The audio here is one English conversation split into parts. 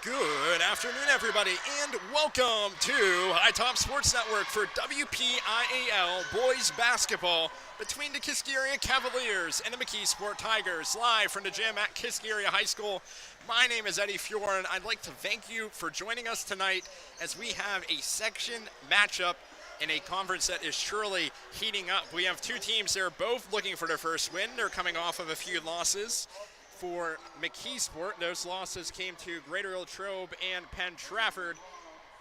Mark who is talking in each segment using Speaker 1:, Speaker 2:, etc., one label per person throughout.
Speaker 1: Good afternoon, everybody, and welcome to High Top Sports Network for WPIAL Boys Basketball between the Kiski area Cavaliers and the McKeesport Tigers, live from the gym at Kiski area High School. My name is Eddie Fiore, and I'd like to thank you for joining us tonight as we have a section matchup in a conference that is surely heating up. We have two teams that are both looking for their first win. They're coming off of a few losses. For McKeesport, those losses came to Greater Latrobe and Penn Trafford.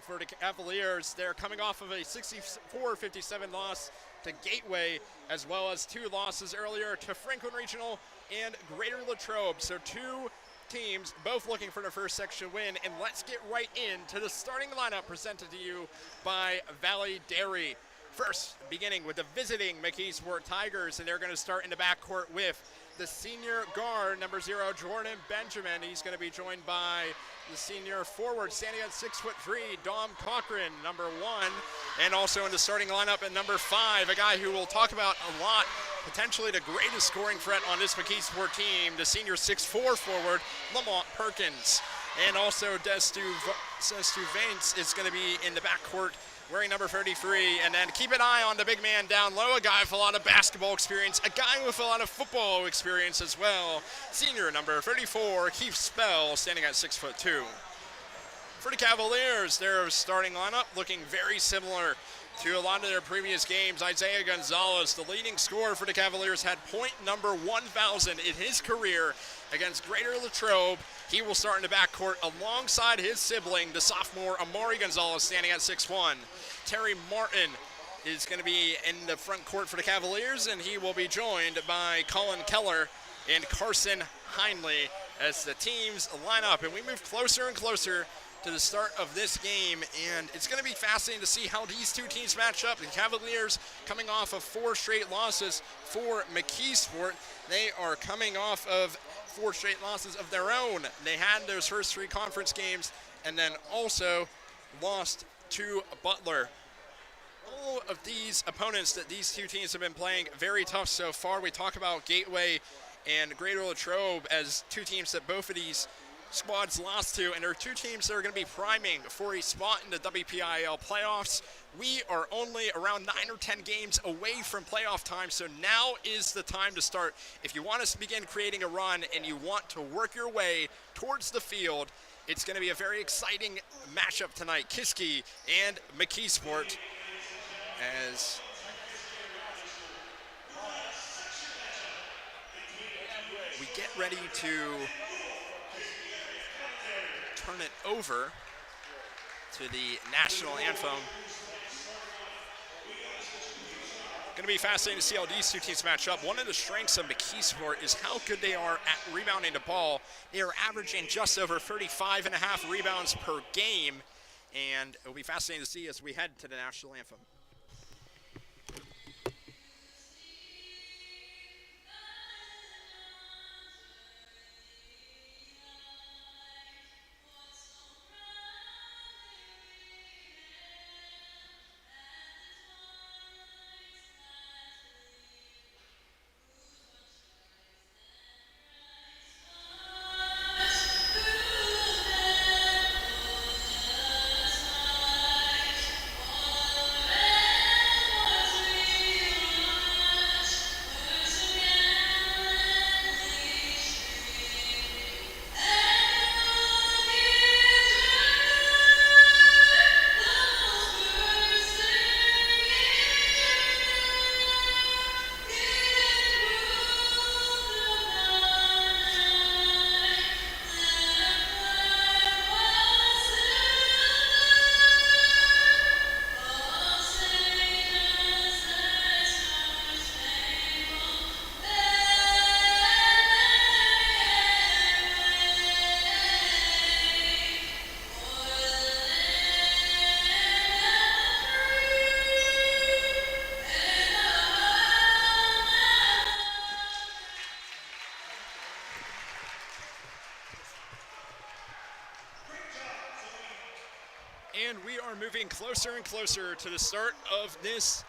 Speaker 1: For the Cavaliers, they're coming off of a 64-57 loss to Gateway, as well as two losses earlier to Franklin Regional and Greater Latrobe. So two teams both looking for their first section win. And let's get right into the starting lineup presented to you by Valley Dairy. First, beginning with the visiting McKeesport Tigers, and they're going to start in the backcourt with the senior guard, number 0, Jordan Benjamin. He's going to be joined by the senior forward, standing at 6'3", Dom Cochran, number 1. And also in the starting lineup at number 5, a guy who we'll talk about a lot, potentially the greatest scoring threat on this McKeesport team, the senior 6'4" forward, Lamont Perkins. And also Destuvance is going to be in the backcourt, wearing number 33, and then keep an eye on the big man down low, a guy with a lot of basketball experience, a guy with a lot of football experience as well. Senior number 34, Keith Spell, standing at 6'2". For the Cavaliers, their starting lineup looking very similar to a lot of their previous games. Isaiah Gonzalez, the leading scorer for the Cavaliers, had point number 1,000 in his career against Greater Latrobe. He will start in the backcourt alongside his sibling, the sophomore Amari Gonzalez, standing at 6'1". Terry Martin is going to be in the front court for the Cavaliers, and he will be joined by Colin Keller and Carson Heinley as the teams line up. And we move closer and closer to the start of this game, and it's going to be fascinating to see how these two teams match up. The Cavaliers coming off of 4 straight losses for McKeesport. They are coming off of 4 straight losses of their own. They had those first 3 conference games and then also lost to Butler. All of these opponents that these two teams have been playing very tough so far. We talk about Gateway and Greater Latrobe as two teams that both of these squads lost to, and there are two teams that are going to be priming for a spot in the WPIAL playoffs. We are only around 9 or 10 games away from playoff time, so now is the time to start. If you want us to begin creating a run and you want to work your way towards the field, it's going to be a very exciting matchup tonight. Kiski and McKeesport as we get ready to turn it over to the national anthem. Going to be fascinating to see how these two teams match up. One of the strengths of McKeesport is how good they are at rebounding the ball. They are averaging just over 35.5 rebounds per game, and it will be fascinating to see as we head to the national anthem. And we are moving closer and closer to the start of this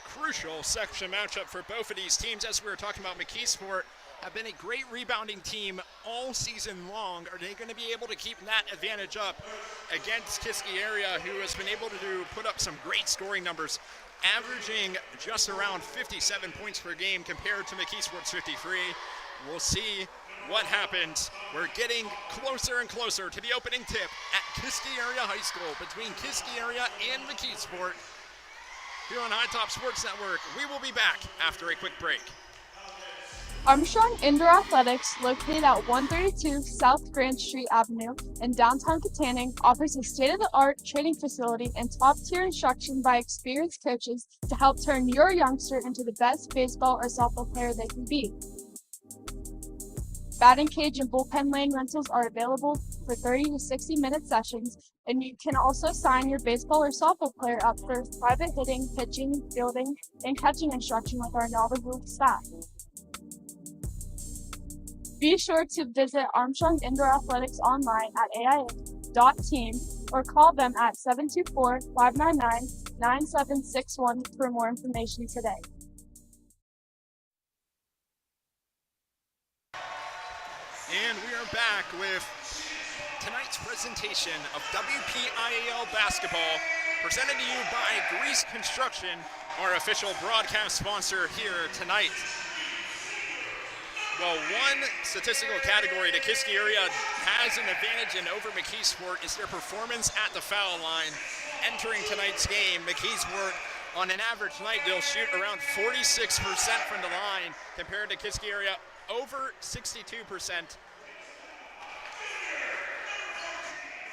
Speaker 1: crucial section matchup for both of these teams. As we were talking about, McKeesport have been a great rebounding team all season long. Are they going to be able to keep that advantage up against Kiski area, who has been able to put up some great scoring numbers, averaging just around 57 points per game compared to McKeesport's 53. We'll see what happens. We're getting closer and closer to the opening tip at Kiski Area High School between Kiski Area and McKeesport. Here on High Top Sports Network, we will be back after a quick break.
Speaker 2: Armstrong Indoor Athletics, located at 132 South Grand Street Avenue in downtown Katanning, offers a state-of-the-art training facility and top-tier instruction by experienced coaches to help turn your youngster into the best baseball or softball player they can be. Batting cage and bullpen lane rentals are available for 30 to 60-minute sessions, and you can also sign your baseball or softball player up for private hitting, pitching, fielding, and catching instruction with our knowledgeable staff. Be sure to visit Armstrong Indoor Athletics online at aia.team or call them at 724-599-9761 for more information today.
Speaker 1: And we are back with tonight's presentation of WPIAL basketball, presented to you by Grease Construction, our official broadcast sponsor here tonight. Well, one statistical category the Kiski area has an advantage in over McKeesport is their performance at the foul line. Entering tonight's game, McKeesport, on an average night, they'll shoot around 46% from the line, compared to Kiski area over 62%.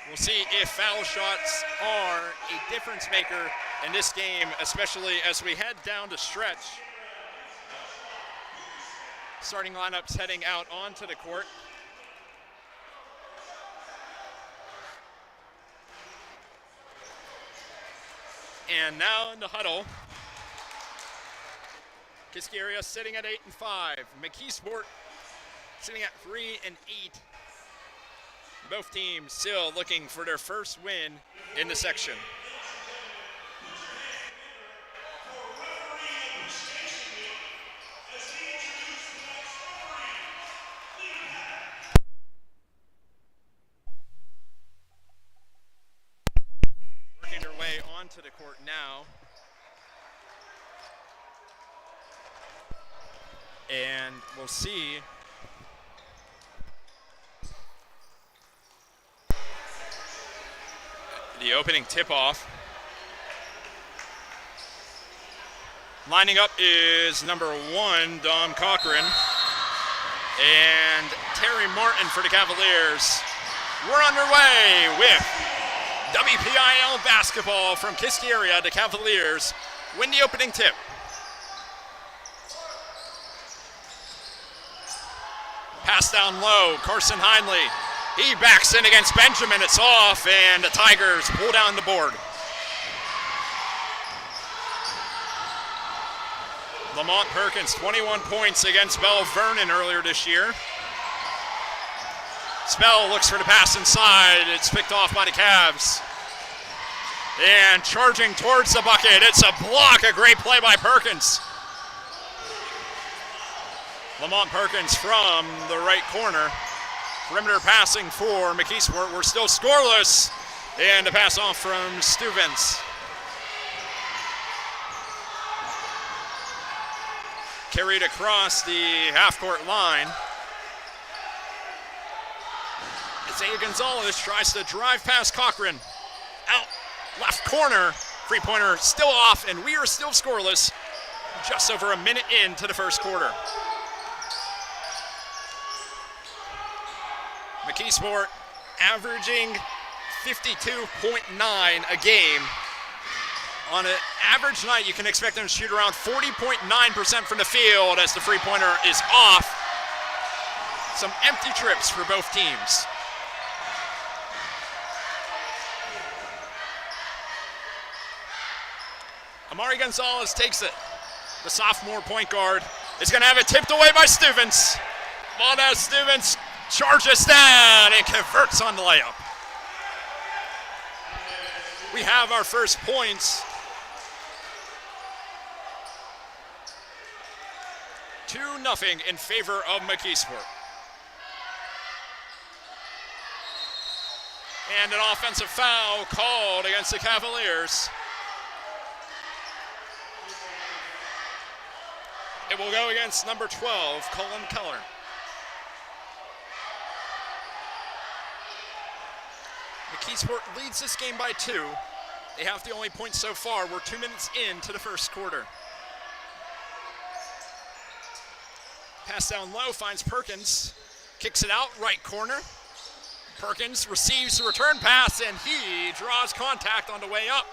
Speaker 1: We'll see if foul shots are a difference maker in this game, especially as we head down the stretch. Starting lineups heading out onto the court. And now in the huddle, Kiski area sitting at 8-5. McKeesport sitting at 3-8. Both teams still looking for their first win in the section. Working their way onto the court now. And we'll see the opening tip-off. Lining up is number 1, Dom Cochran, and Terry Martin for the Cavaliers. We're underway with WPIAL basketball from Kiski area. The Cavaliers win the opening tip. Pass down low, Carson Heinley. He backs in against Benjamin. It's off, and the Tigers pull down the board. Lamont Perkins, 21 points against Bell Vernon earlier this year. Spell looks for the pass inside. It's picked off by the Cavs. And charging towards the bucket. It's a block. A great play by Perkins. Lamont Perkins from the right corner. Perimeter passing for McKeesport. We're still scoreless. And a pass off from Stuvens. Carried across the half-court line. Isaiah Gonzalez tries to drive past Cochran. Out left corner. Three-pointer still off, and we are still scoreless. Just over a minute into the first quarter. McKeesport averaging 52.9 a game. On an average night, you can expect them to shoot around 40.9% from the field as the three-pointer is off. Some empty trips for both teams. Amari Gonzalez takes it. The sophomore point guard is going to have it tipped away by Stuvens. Valdez Stuvens charges down and converts on the layup. We have our first points. 2-0 in favor of McKeesport. And an offensive foul called against the Cavaliers. It will go against number 12, Cullen Keller. McKeesport leads this game by 2. They have the only points so far. We're 2 minutes into the first quarter. Pass down low, finds Perkins. Kicks it out, right corner. Perkins receives the return pass, and he draws contact on the way up.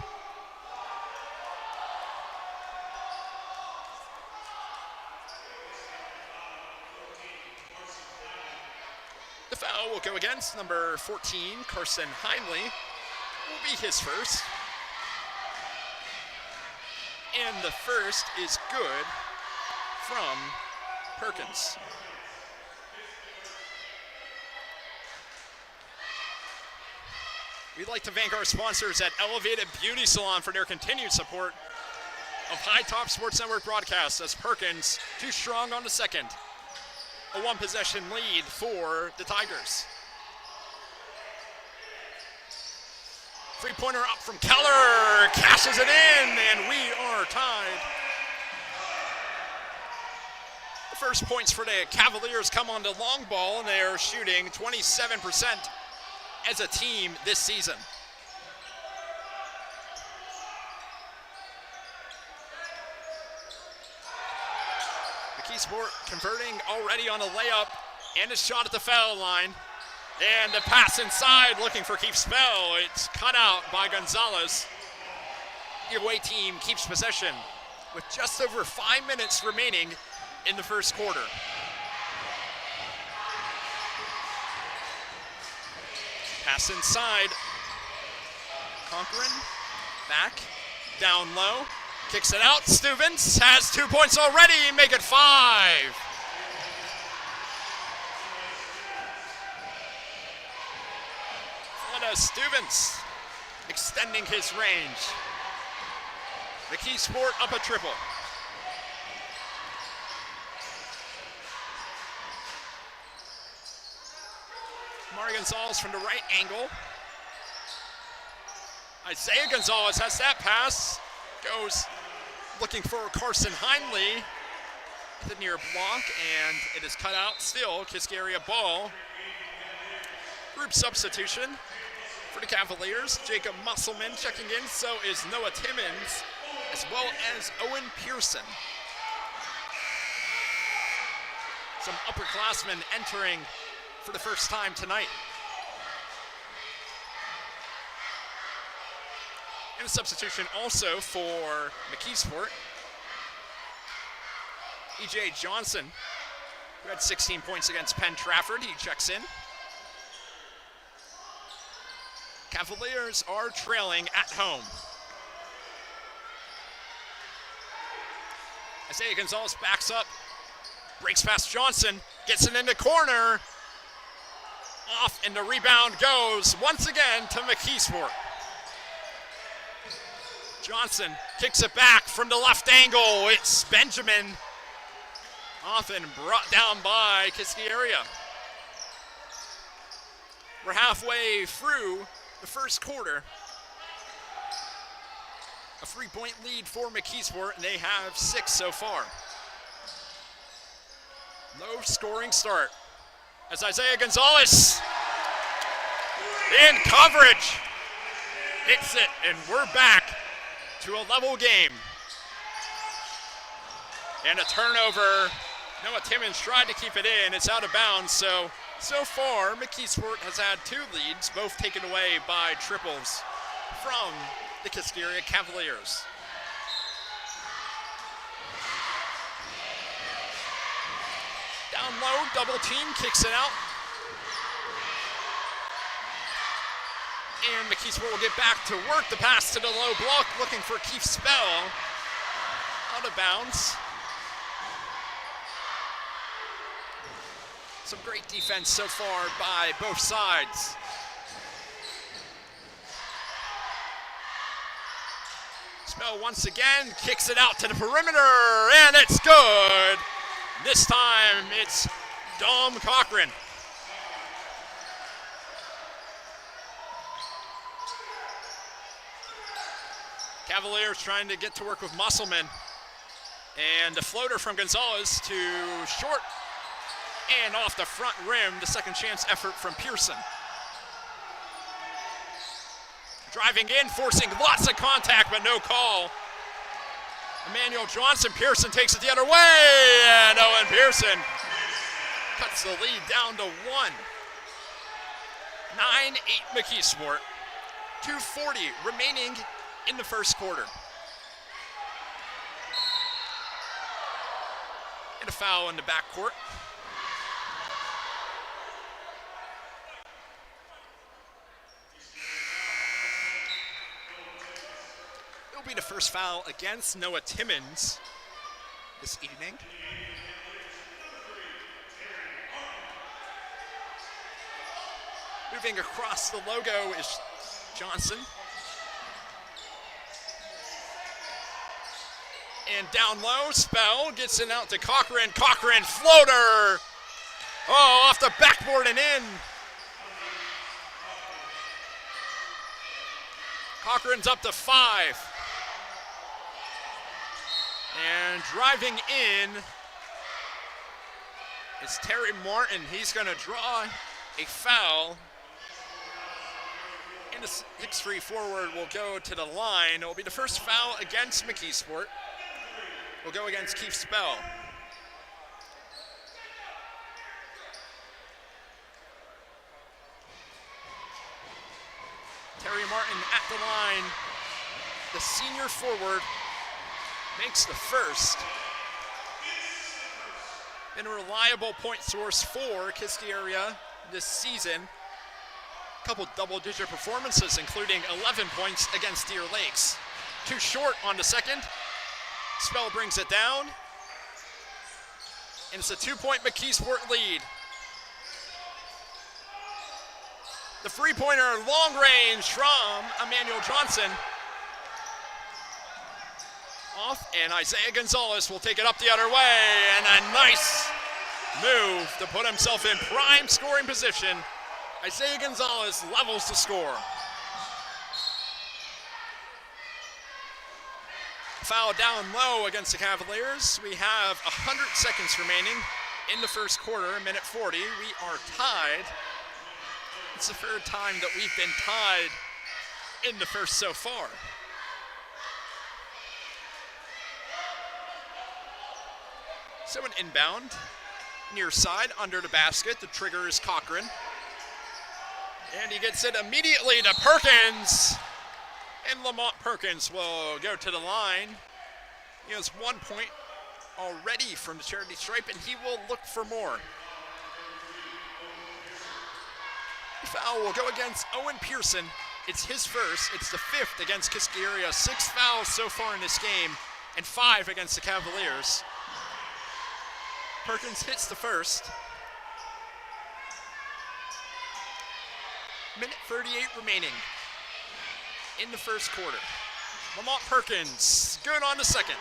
Speaker 1: The foul will go against number 14, Carson Heinley. Will be his first. And the first is good from Perkins. We'd like to thank our sponsors at Elevated Beauty Salon for their continued support of High Top Sports Network broadcasts, as Perkins too strong on the second. A one-possession lead for the Tigers. Three-pointer up from Keller, cashes it in, and we are tied. The first points for the Cavaliers come on the long ball, and they are shooting 27% as a team this season. McKeesport converting already on a layup and a shot at the foul line. And the pass inside looking for Keith Spell. It's cut out by Gonzalez. The away team keeps possession with just over 5 minutes remaining in the first quarter. Pass inside. Conquerin back, down low, kicks it out. Stevens has 2 points already, make it 5. Stevens extending his range. McKeesport up a triple. Mari Gonzalez from the right angle. Isaiah Gonzalez has that pass. Goes looking for Carson Heinley. The near block, and it is cut out still. Kiski area ball. Group substitution for the Cavaliers. Jacob Musselman checking in, so is Noah Timmons, as well as Owen Pearson. Some upperclassmen entering for the first time tonight. And a substitution also for McKeesport. E.J. Johnson, who had 16 points against Penn Trafford, he checks in. Cavaliers are trailing at home. Isaiah Gonzalez backs up, breaks past Johnson, gets it in the corner. Off, and the rebound goes once again to McKeesport. Johnson kicks it back from the left angle. It's Benjamin. Often brought down by Kiski area. We're halfway through the first quarter. A 3-point lead for McKeesport, and they have 6 so far. Low scoring start as Isaiah Gonzalez in coverage hits it, and we're back to a level game. And a turnover. Noah Timmons tried to keep it in. It's out of bounds. So far, McKeesport has had 2 leads, both taken away by triples from the Kiski area Cavaliers. Down low, double team, kicks it out. And McKeesport will get back to work. The pass to the low block, looking for Keith Spell. Out of bounds. Some great defense so far by both sides. Spell once again, kicks it out to the perimeter, and it's good. This time it's Dom Cochran. Cavaliers trying to get to work with Musselman. And a floater from Gonzalez to short and off the front rim, the second chance effort from Pearson. Driving in, forcing lots of contact, but no call. Emmanuel Johnson, Pearson takes it the other way, and Owen Pearson cuts the lead down to 1. 9-8 McKeesport. 2:40 remaining in the first quarter. And a foul in the backcourt. It'll be the first foul against Noah Timmons this evening. Moving across the logo is Johnson. And down low, Spell gets it out to Cochran. Cochran floater. Oh, off the backboard and in. Cochran's up to 5. And driving in is Terry Martin. He's going to draw a foul. And the 6'3" forward will go to the line. It will be the first foul against McKeesport. Will go against Keith Spell. Terry Martin at the line. The senior forward makes the first. Been a reliable point source for Kiski area this season. A couple double-digit performances, including 11 points against Deer Lakes. Too short on the second. Spell brings it down. And it's a 2-point McKeesport lead. The three-pointer long range from Emmanuel Johnson. Off, and Isaiah Gonzalez will take it up the other way. And a nice move to put himself in prime scoring position. Isaiah Gonzalez levels the score. Foul down low against the Cavaliers. We have 100 seconds remaining in the first quarter, minute 40. We are tied. It's the third time that we've been tied in the first so far. So an inbound, near side, under the basket. The trigger is Cochran. And he gets it immediately to Perkins. And Lamont Perkins will go to the line. He has 1 point already from the charity stripe, and he will look for more. The foul will go against Owen Pearson. It's his first. It's the 5th against Kiski area. 6 fouls so far in this game, and 5 against the Cavaliers. Perkins hits the first. Minute 38 remaining in the first quarter. Lamont Perkins, good on the second.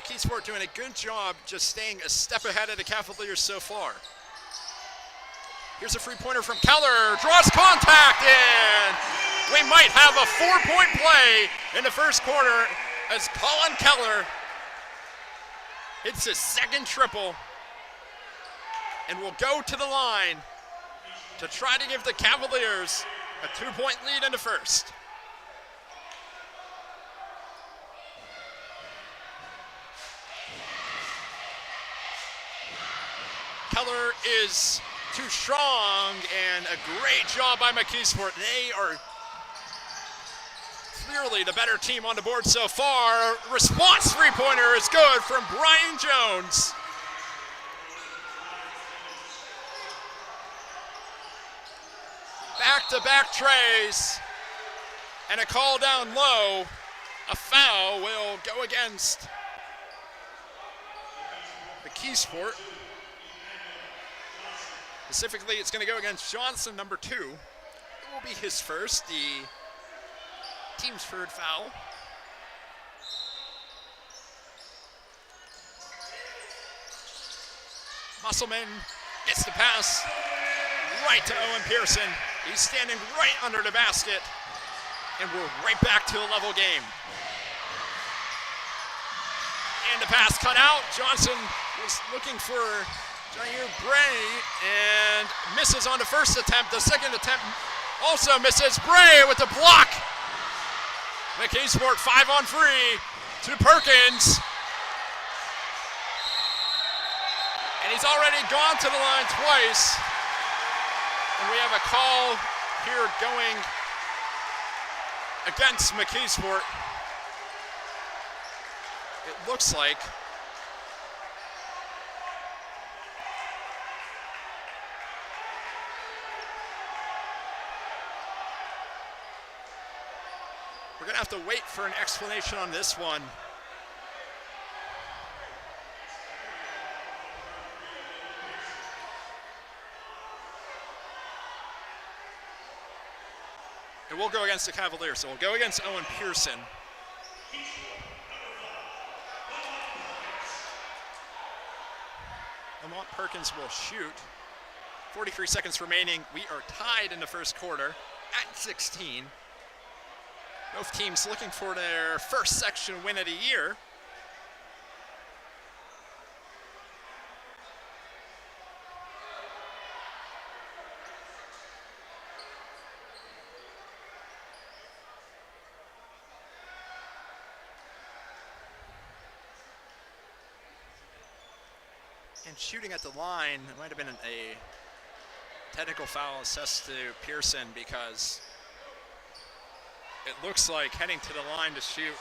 Speaker 1: McKeesport doing a good job just staying a step ahead of the Cavaliers so far. Here's a three-pointer from Keller, draws contact, and we might have a 4-point play in the first quarter as Colin Keller hits his second triple and will go to the line to try to give the Cavaliers a 2-point lead in the first. Keller is too strong, and a great job by McKeesport. They are clearly the better team on the board so far. Response three-pointer is good from Brian Jones. Back-to-back trays, and a call down low. A foul will go against McKeesport. Specifically, it's going to go against Johnson, number 2. It will be his first, the team's third foul. Musselman gets the pass right to Owen Pearson. He's standing right under the basket, and we're right back to a level game. And the pass cut out. Johnson was looking for Jair Bray and misses on the first attempt. The second attempt also misses. Bray with the block. McKeesport 5-on-3 to Perkins. And he's already gone to the line twice. And we have a call here going against McKeesport. It looks like. We're going to have to wait for an explanation on this one. It will go against the Cavaliers, so we'll go against Owen Pearson. Lamont Perkins will shoot. 43 seconds remaining. We are tied in the first quarter at 16. Both teams looking for their first section win of the year. And shooting at the line, it might have been a technical foul assessed to Pearson because it looks like heading to the line to shoot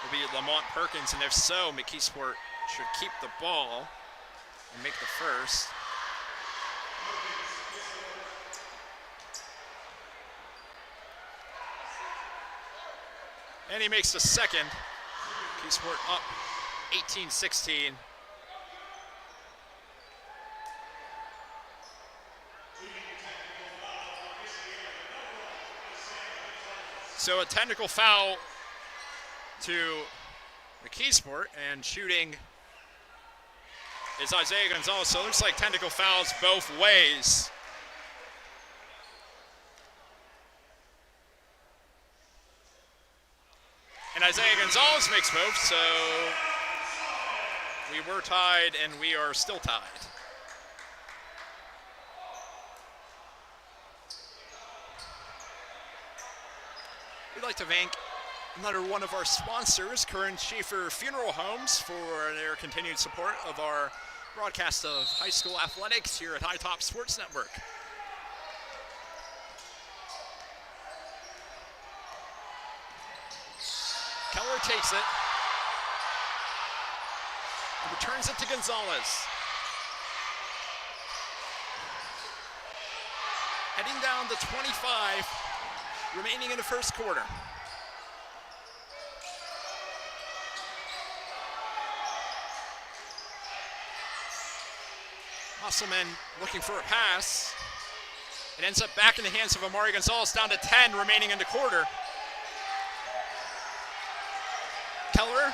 Speaker 1: will be Lamont Perkins, and if so, McKeesport should keep the ball and make the first. And he makes the second. McKeesport up 18-16. So a technical foul to McKeesport, and shooting is Isaiah Gonzalez. So it looks like technical fouls both ways. And Isaiah Gonzalez makes both, so we were tied and we are still tied. We'd like to thank another one of our sponsors, Curran Schaefer Funeral Homes, for their continued support of our broadcast of high school athletics here at High Top Sports Network. Keller takes it and returns it to Gonzalez. Heading down to 25. Remaining in the first quarter. Musselman looking for a pass. It ends up back in the hands of Amari Gonzalez, down to 10 remaining in the quarter. Keller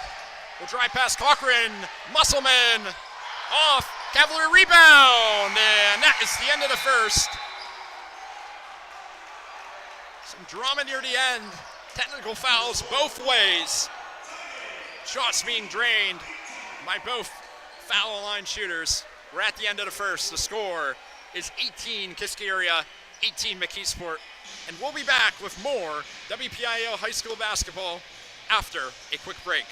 Speaker 1: will drive past Cochran. Musselman off. Cavalier rebound. And that is the end of the first. Some drama near the end. Technical fouls both ways. Shots being drained by both foul line shooters. We're at the end of the first. The score is 18 Kiski area, 18 McKeesport. And we'll be back with more WPIAL high school basketball after a quick break.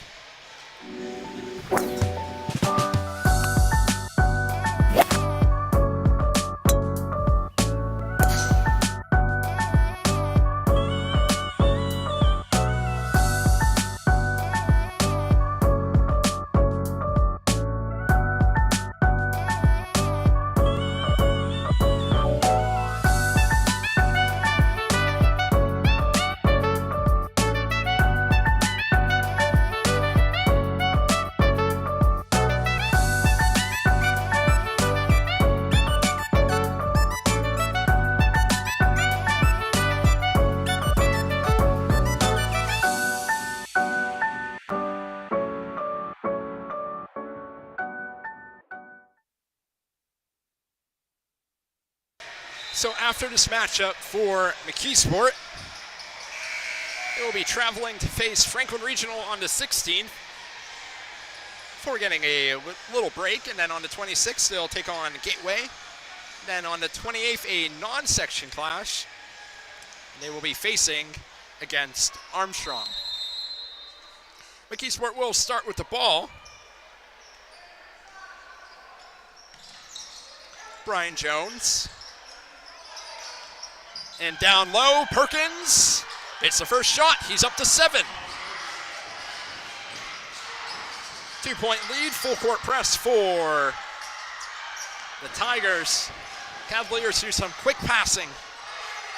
Speaker 1: So after this matchup for McKeesport, they will be traveling to face Franklin Regional on the 16th before getting a little break, and then on the 26th they'll take on Gateway. Then on the 28th, a non-section clash. They will be facing against Armstrong. McKeesport will start with the ball. Brian Jones. And down low, Perkins. It's the first shot. He's up to 7. 2-point lead, full court press for the Tigers. Cavaliers do some quick passing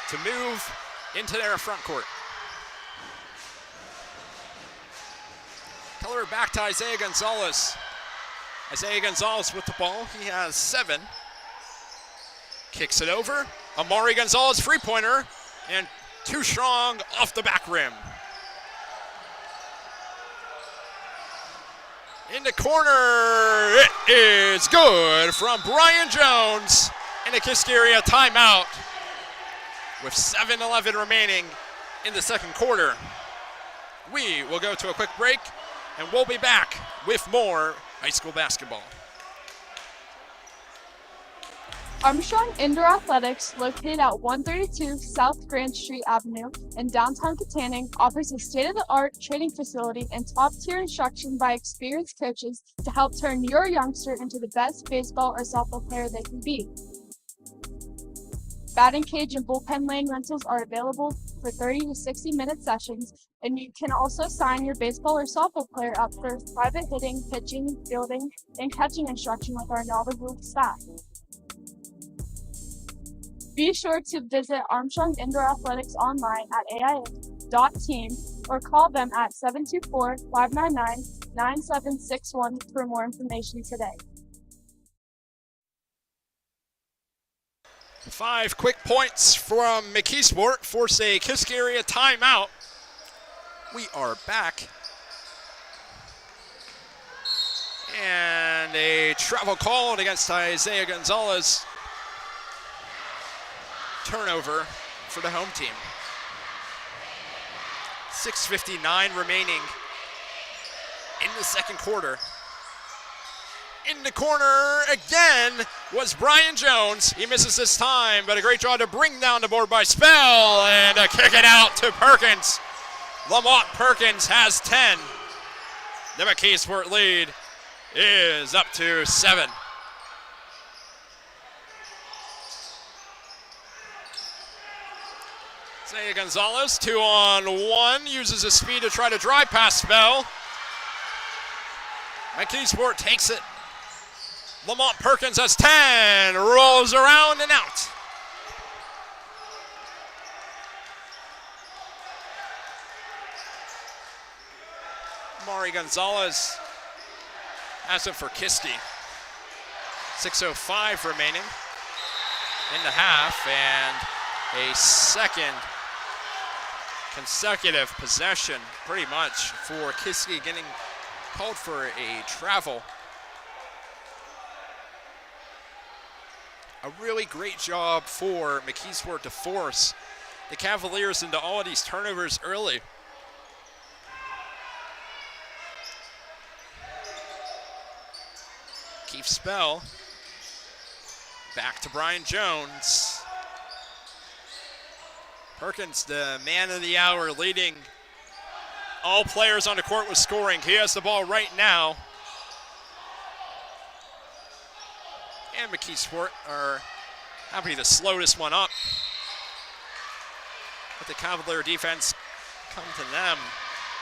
Speaker 1: to move into their front court. Keller back to Isaiah Gonzalez. Isaiah Gonzalez with the ball. He has 7. Kicks it over. Amari Gonzalez three-pointer, and too strong off the back rim. In the corner, it is good from Brian Jones. And a Kiski area timeout with 7:11 remaining in the second quarter. We will go to a quick break, and we'll be back with more high school basketball.
Speaker 2: Armstrong Indoor Athletics, located at 132 South Grand Street Avenue in downtown Katanning, offers a state-of-the-art training facility and top-tier instruction by experienced coaches to help turn your youngster into the best baseball or softball player they can be. Batting cage and bullpen lane rentals are available for 30 to 60-minute sessions, and you can also sign your baseball or softball player up for private hitting, pitching, fielding, and catching instruction with our knowledgeable staff. Be sure to visit Armstrong Indoor Athletics online at aia.team or call them at 724-599-9761 for more information today.
Speaker 1: 5 quick points from McKeesport force a Kiski area timeout. We are back. And a travel called against Isaiah Gonzalez. Turnover for the home team. 6:59 remaining in the second quarter. In the corner again was Brian Jones. He misses this time, but a great job to bring down the board by Spell and a kick it out to Perkins. Lamont Perkins has 10. The McKeesport lead is up to 7. Isaiah Gonzalez, 2-on-1, uses his speed to try to drive past Spell. McKeesport takes it. Lamont Perkins has 10, rolls around and out. Mari Gonzalez has it for Kiski. 6:05 remaining in the half, and a second consecutive possession pretty much for Kiski, getting called for a travel. A really great job for McKeesport to force the Cavaliers into all of these turnovers early. Keith Spell. Back to Brian Jones. Perkins, the man of the hour, leading all players on the court with scoring. He has the ball right now. And McKeesport are happy to slow this one up. Let the Cavalier defense come to them.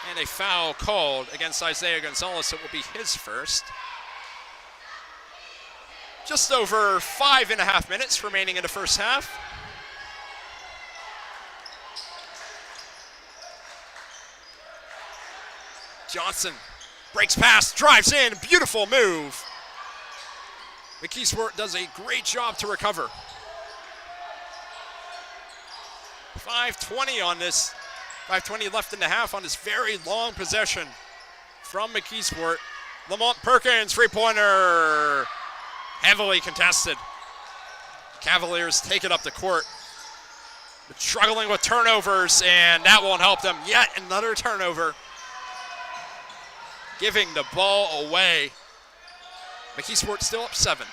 Speaker 1: And a foul called against Isaiah Gonzalez. It will be his first. Just over 5.5 minutes remaining in the first half. Johnson breaks past, drives in, beautiful move. McKeesport does a great job to recover. 5:20 on this, 5:20 left in the half on this very long possession from McKeesport. Lamont Perkins, three-pointer, heavily contested. Cavaliers take it up the court. They're struggling with turnovers, and that won't help them. Yet another turnover. Giving the ball away. McKeesport still up 7.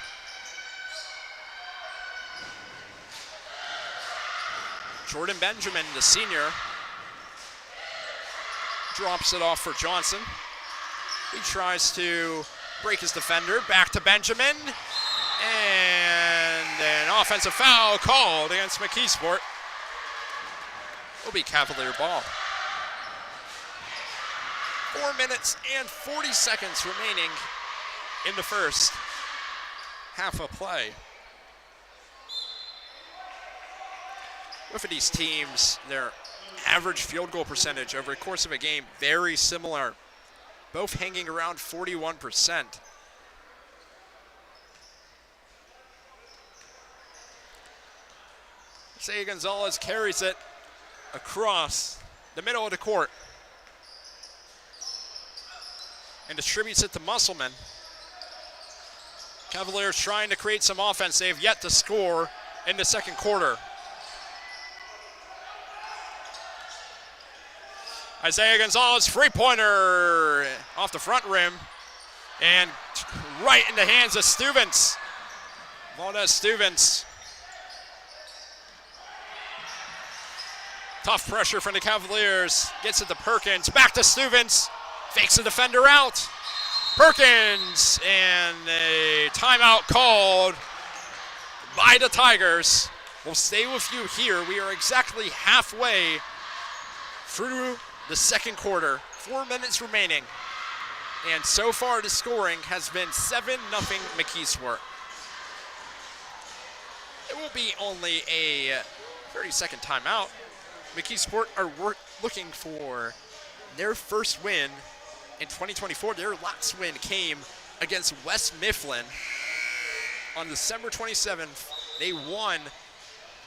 Speaker 1: Jordan Benjamin, the senior, drops it off for Johnson. He tries to break his defender. Back to Benjamin. And an offensive foul called against McKeesport. Will be Cavalier ball. 4 minutes and 40 seconds remaining in the first half of play. Both of these teams, their average field goal percentage over the course of a game, very similar. Both hanging around 41%. Isaiah Gonzalez carries it across the middle of the court and distributes it to Musselman. Cavaliers trying to create some offense. They have yet to score in the second quarter. Isaiah Gonzalez, three-pointer off the front rim and right in the hands of Stuvens. Valdez Stuvens. Tough pressure from the Cavaliers. Gets it to Perkins. Back to Stuvens. Fakes the defender out. Perkins, and a timeout called by the Tigers. We'll stay with you here. We are exactly halfway through the second quarter. 4 minutes remaining. And so far the scoring has been 7-0 McKeesport. It will be only a 30-second timeout. McKeesport are looking for their first win in 2024. Their last win came against West Mifflin on December 27th. They won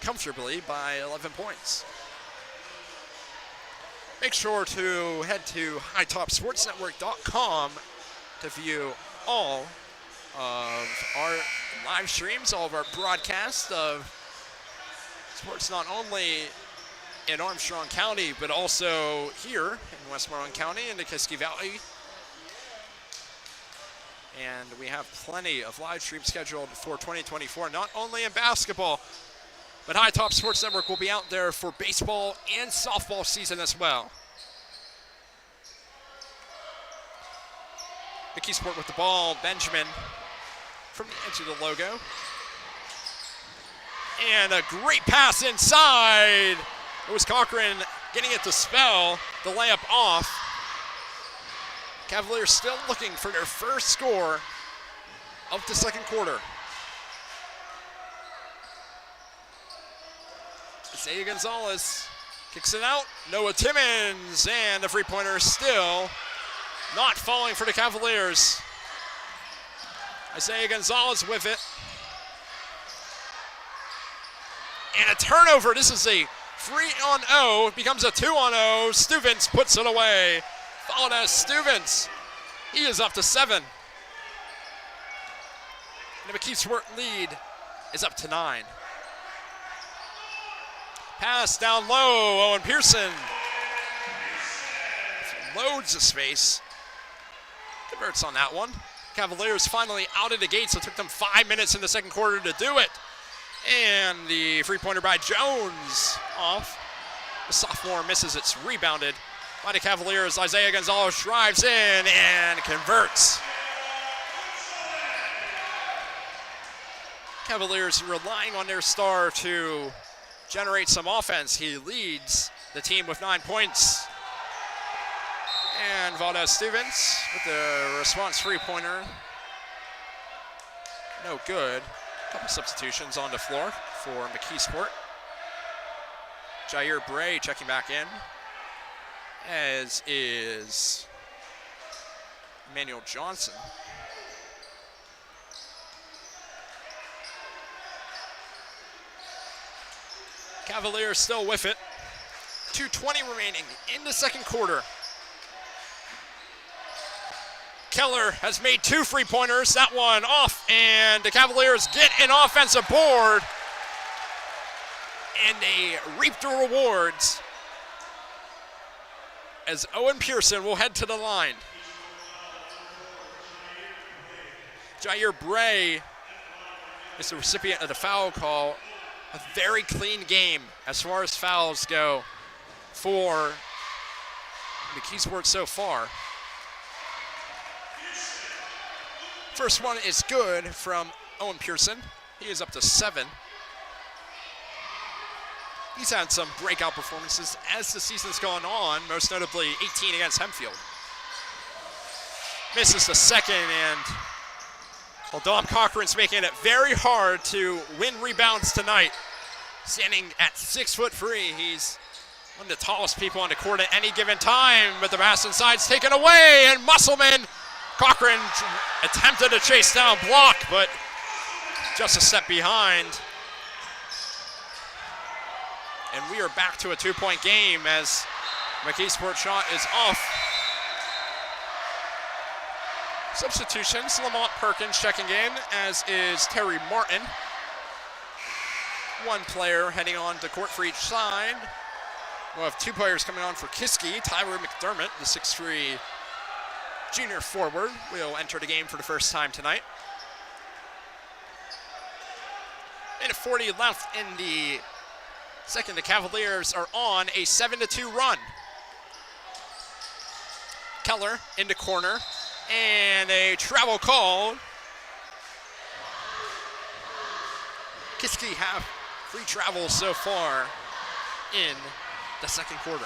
Speaker 1: comfortably by 11 points. Make sure to head to HighTopSportsNetwork.com to view all of our live streams, all of our broadcasts of sports not only in Armstrong County, but also here in Westmoreland County in the Kiski Valley. And we have plenty of live streams scheduled for 2024, not only in basketball, but High Top Sports Network will be out there for baseball and softball season as well. McKeesport with the ball, Benjamin from the edge of the logo. And a great pass inside. It was Cochran getting it to spell the layup off. Cavaliers still looking for their first score of the second quarter. Isaiah Gonzalez kicks it out. Noah Timmons, and the three-pointer is still not falling for the Cavaliers. Isaiah Gonzalez with it. And a turnover. This is a 3-on-0. It becomes a 2-on-0. Stuvens puts it away. Followed as Stuvens. He is up to 7. And the McKeesport lead is up to 9. Pass down low. Owen Pearson loads of space. Converts on that one. Cavaliers finally out of the gates. It took them 5 minutes in the second quarter to do it. And the three-pointer by Jones off. The sophomore misses. It's rebounded by the Cavaliers. Isaiah Gonzalez drives in and converts. Cavaliers relying on their star to generate some offense. He leads the team with 9 points. And Valdez Stevens with the response three-pointer. No good. Couple substitutions on the floor for McKeesport. Jair Bray checking back in, as is Emmanuel Johnson. Cavaliers still with it. 2:20 remaining in the second quarter. Keller has made 2 three-pointers. That one off, and the Cavaliers get an offensive board And they reap the rewards as Owen Pearson will head to the line. Jair Bray is the recipient of the foul call. A very clean game as far as fouls go for McKeesport so far. First one is good from Owen Pearson. He is up to 7. He's had some breakout performances as the season's gone on, most notably 18 against Hempfield. Misses the second, and well, Dom Cochran's making it very hard to win rebounds tonight. Standing at 6'3", he's one of the tallest people on the court at any given time, but the pass inside's taken away, and Musselman, Cochran attempted to chase down block, but just a step behind. And we are back to a 2-point game as McKeesport shot is off. Substitutions, Lamont Perkins checking in, as is Terry Martin. One player heading on to court for each side. We'll have 2 players coming on for Kiski. Tyler McDermott, the 6'3" junior forward, will enter the game for the first time tonight. Minute 40 left in the second. The Cavaliers are on a 7-2 run. Keller in the corner, and a travel call. Kiski have 3 travels so far in the second quarter.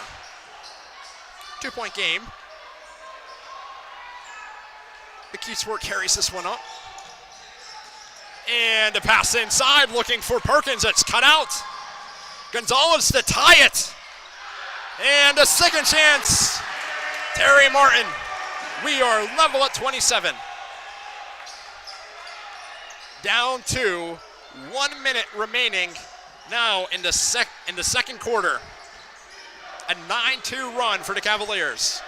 Speaker 1: 2-point game. McKeesport carries this one up. And a pass inside, looking for Perkins. It's cut out. Gonzalez to tie it. And a second chance. Terry Martin. We are level at 27. Down to 1 minute remaining now in the second quarter. A 9-2 run for the Cavaliers.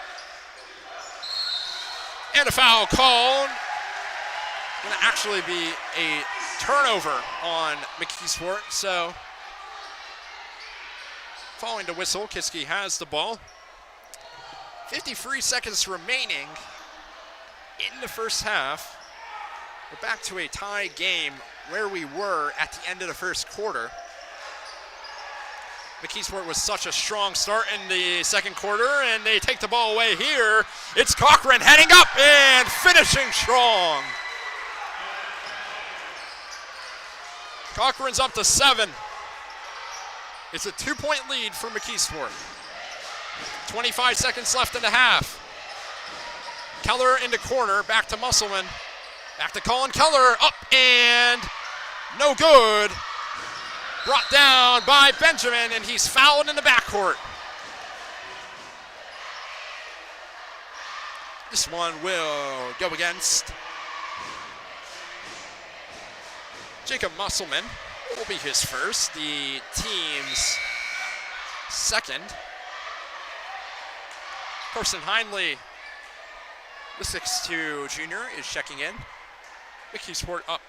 Speaker 1: And a foul called. Going to actually be a turnover on McKeesport. So, following the whistle, Kiski has the ball. 53 seconds remaining in the first half. We're back to a tie game where we were at the end of the first quarter. McKeesport was such a strong start in the second quarter, and they take the ball away here. It's Cochran heading up and finishing strong. Cochran's up to 7. It's a 2-point lead for McKeesport. 25 seconds left in the half. Keller in the corner, back to Musselman. Back to Colin Keller, up and no good. Brought down by Benjamin, and he's fouled in the backcourt. This one will go against Jacob Musselman. Will be his first, the team's second. Carson Hindley, the 6'2" junior, is checking in. McKeesport up.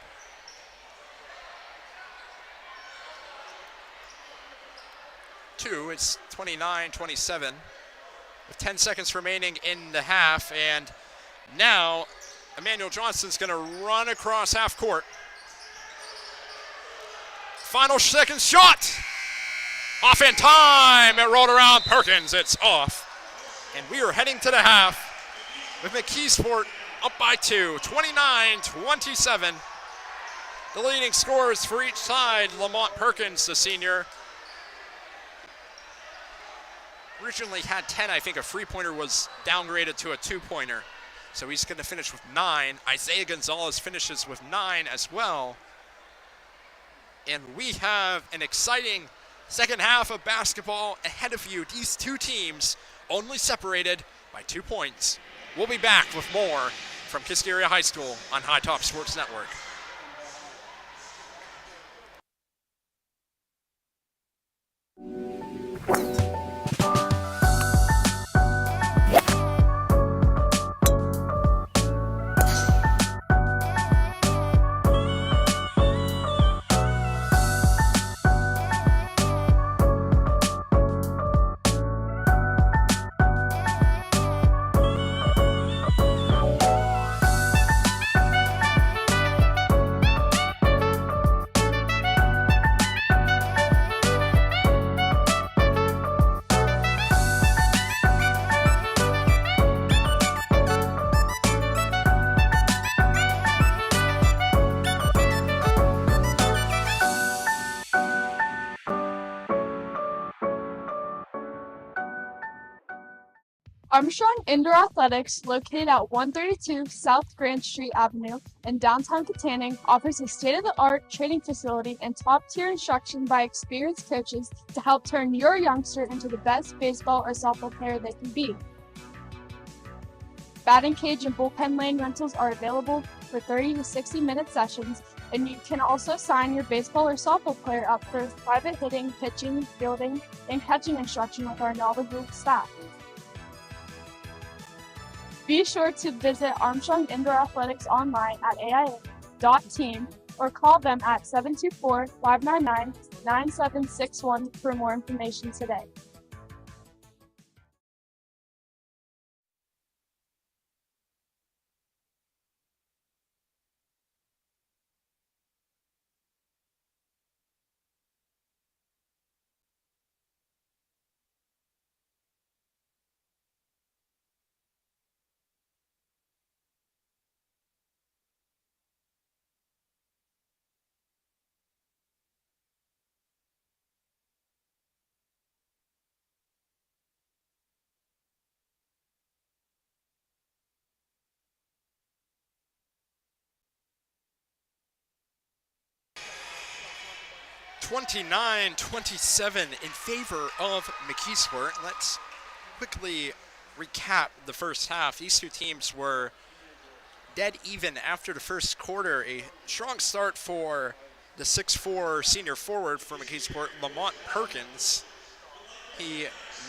Speaker 1: It's 29-27 with 10 seconds remaining in the half, and now Emmanuel Johnson's going to run across half court. Final second shot. Off in time. It rolled around Perkins. It's off. And we are heading to the half with McKeesport up by 2, 29-27. The leading scorers for each side, Lamont Perkins, the senior. Originally had 10. I think a three-pointer was downgraded to a two-pointer. So he's going to finish with 9. Isaiah Gonzalez finishes with 9 as well. And we have an exciting second half of basketball ahead of you. These two teams only separated by 2 points. We'll be back with more from Kiski Area High School on High Top Sports Network.
Speaker 2: Armstrong Indoor Athletics, located at 132 South Grand Street Avenue in downtown Katanning, offers a state-of-the-art training facility and top-tier instruction by experienced coaches to help turn your youngster into the best baseball or softball player they can be. Batting cage and bullpen lane rentals are available for 30 to 60-minute sessions, and you can also sign your baseball or softball player up for private hitting, pitching, fielding, and catching instruction with our knowledgeable staff. Be sure to visit Armstrong Indoor Athletics online at aia.team or call them at 724-599-9761 for more information today.
Speaker 1: (29-27) in favor of McKeesport. Let's quickly recap the first half. These two teams were dead even after the first quarter. A strong start for the 6'4" senior forward for McKeesport, Lamont Perkins. He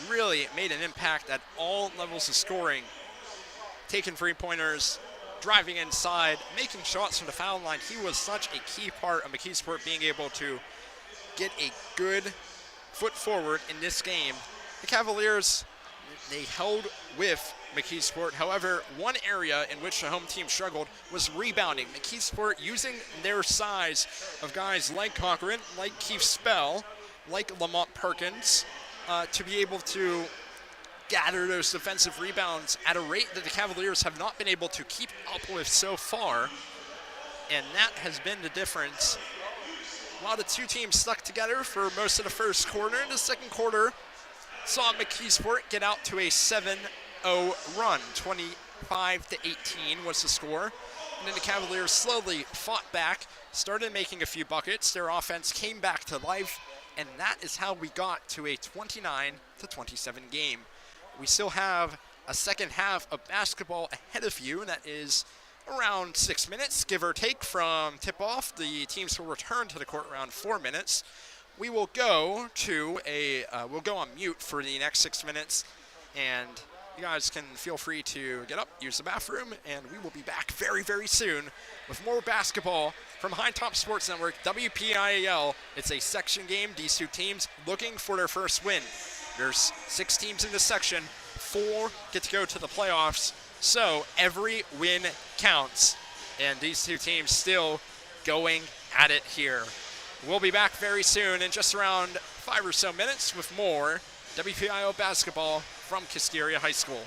Speaker 1: really made an impact at all levels of scoring, taking three-pointers, driving inside, making shots from the foul line. He was such a key part of McKeesport being able to get a good foot forward in this game. The Cavaliers, they held with McKeesport. However, one area in which the home team struggled was rebounding. McKeesport using their size of guys like Cochran, like Keith Spell, like Lamont Perkins, to be able to gather those defensive rebounds at a rate that the Cavaliers have not been able to keep up with so far. And that has been the difference. While the two teams stuck together for most of the first quarter, in the second quarter saw McKeesport get out to a 7-0 run. 25-18 was the score. And then the Cavaliers slowly fought back, started making a few buckets. Their offense came back to life, and that is how we got to a 29-27 game. We still have a second half of basketball ahead of you, and that is around 6 minutes, give or take, from tip-off. The teams will return to the court around 4 minutes. We will go to we'll go on mute for the next 6 minutes, and you guys can feel free to get up, use the bathroom, and we will be back very, very soon with more basketball from High Top Sports Network, WPIAL. It's a section game. These two teams looking for their first win. There's 6 teams in this section. 4 get to go to the playoffs. So every win counts, and these two teams still going at it here. We'll be back very soon in just around 5 or so minutes with more WPIAL basketball from Kiski High School.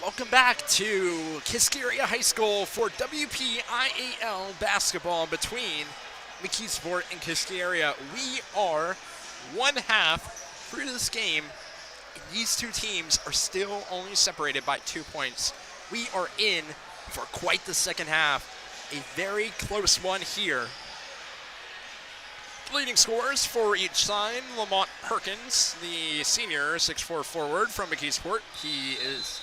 Speaker 1: Welcome back to Kiski Area High School for WPIAL basketball between McKeesport and Kiski Area. We are one half through this game. These two teams are still only separated by 2 points. We are in for quite the second half. A very close one here. Leading scorers for each side, Lamont Perkins, the senior 6'4" forward from McKeesport. He is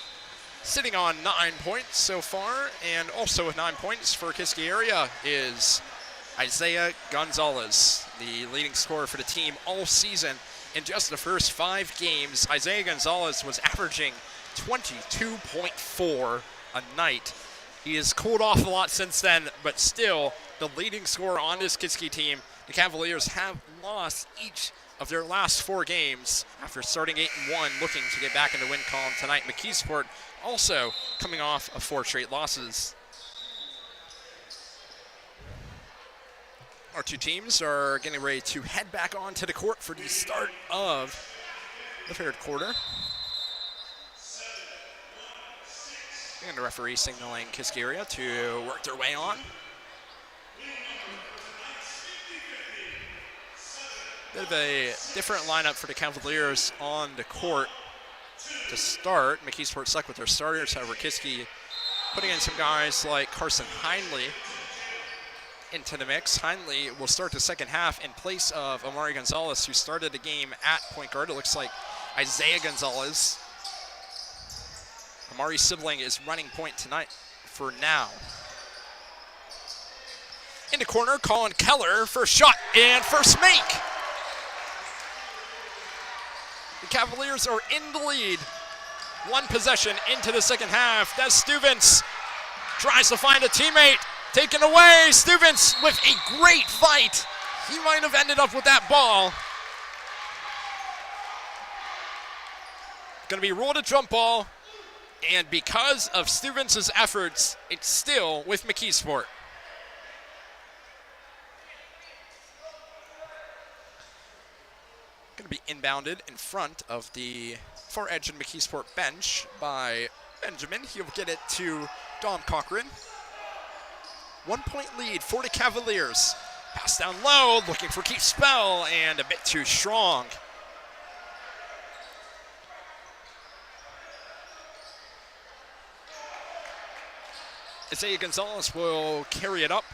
Speaker 1: sitting on 9 points so far, and also with 9 points for Kiski Area is Isaiah Gonzalez, the leading scorer for the team all season. In just the first 5 games, Isaiah Gonzalez was averaging 22.4 a night. He has cooled off a lot since then, but still the leading scorer on this Kiski team. The Cavaliers have lost each of their last 4 games after starting 8-1, looking to get back in the win column tonight. McKeesport also coming off of 4 straight losses. Our two teams are getting ready to head back onto the court for the start of the third quarter. And the referee signaling Kiski Area to work their way on. Bit of a different lineup for the Cavaliers on the court to start. McKeesport stuck with their starters, however, Kiski putting in some guys like Carson Hindley into the mix. Hindley will start the second half in place of Amari Gonzalez, who started the game at point guard. It looks like Isaiah Gonzalez, Amari's sibling, is running point tonight for now. In the corner, Colin Keller, first shot and first make. The Cavaliers are in the lead. 1 possession into the second half. Des Stuvens tries to find a teammate. Taken away. Stuvens with a great fight. He might have ended up with that ball. Going to be ruled a jump ball. And because of Stuvens' efforts, it's still with McKeesport. Going to be inbounded in front of the far edge of McKeesport bench by Benjamin. He'll get it to Dom Cochran. 1 point lead for the Cavaliers. Pass down low, looking for Keith Spell, and a bit too strong. Isaiah Gonzalez will carry it up.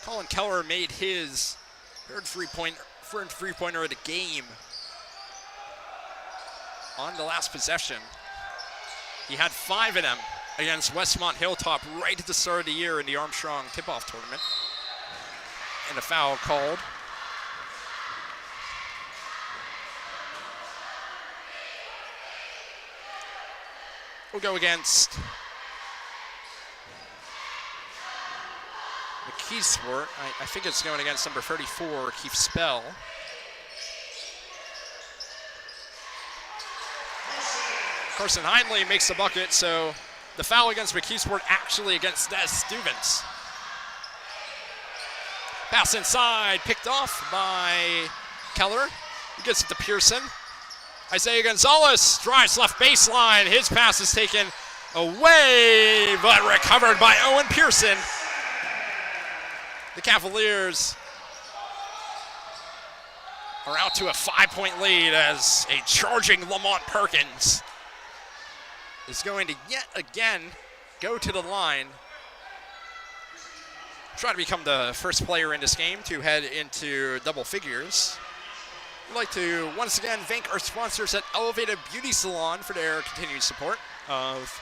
Speaker 1: Colin Keller made his third three-pointer of the game on the last possession. He had 5 of them against Westmont Hilltop right at the start of the year in the Armstrong tip-off tournament. And a foul called. We'll go against McKeesport. I think it's going against number 34, Keith Spell. Carson Hindley makes the bucket, so the foul against McKeesport actually against Des Stuvens. Pass inside, picked off by Keller. He gets it to Pearson. Isaiah Gonzalez drives left baseline. His pass is taken away, but recovered by Owen Pearson. The Cavaliers are out to a 5-point lead as a charging Lamont Perkins is going to yet again go to the line. Try to become the first player in this game to head into double figures. We'd like to once again thank our sponsors at Elevated Beauty Salon for their continued support of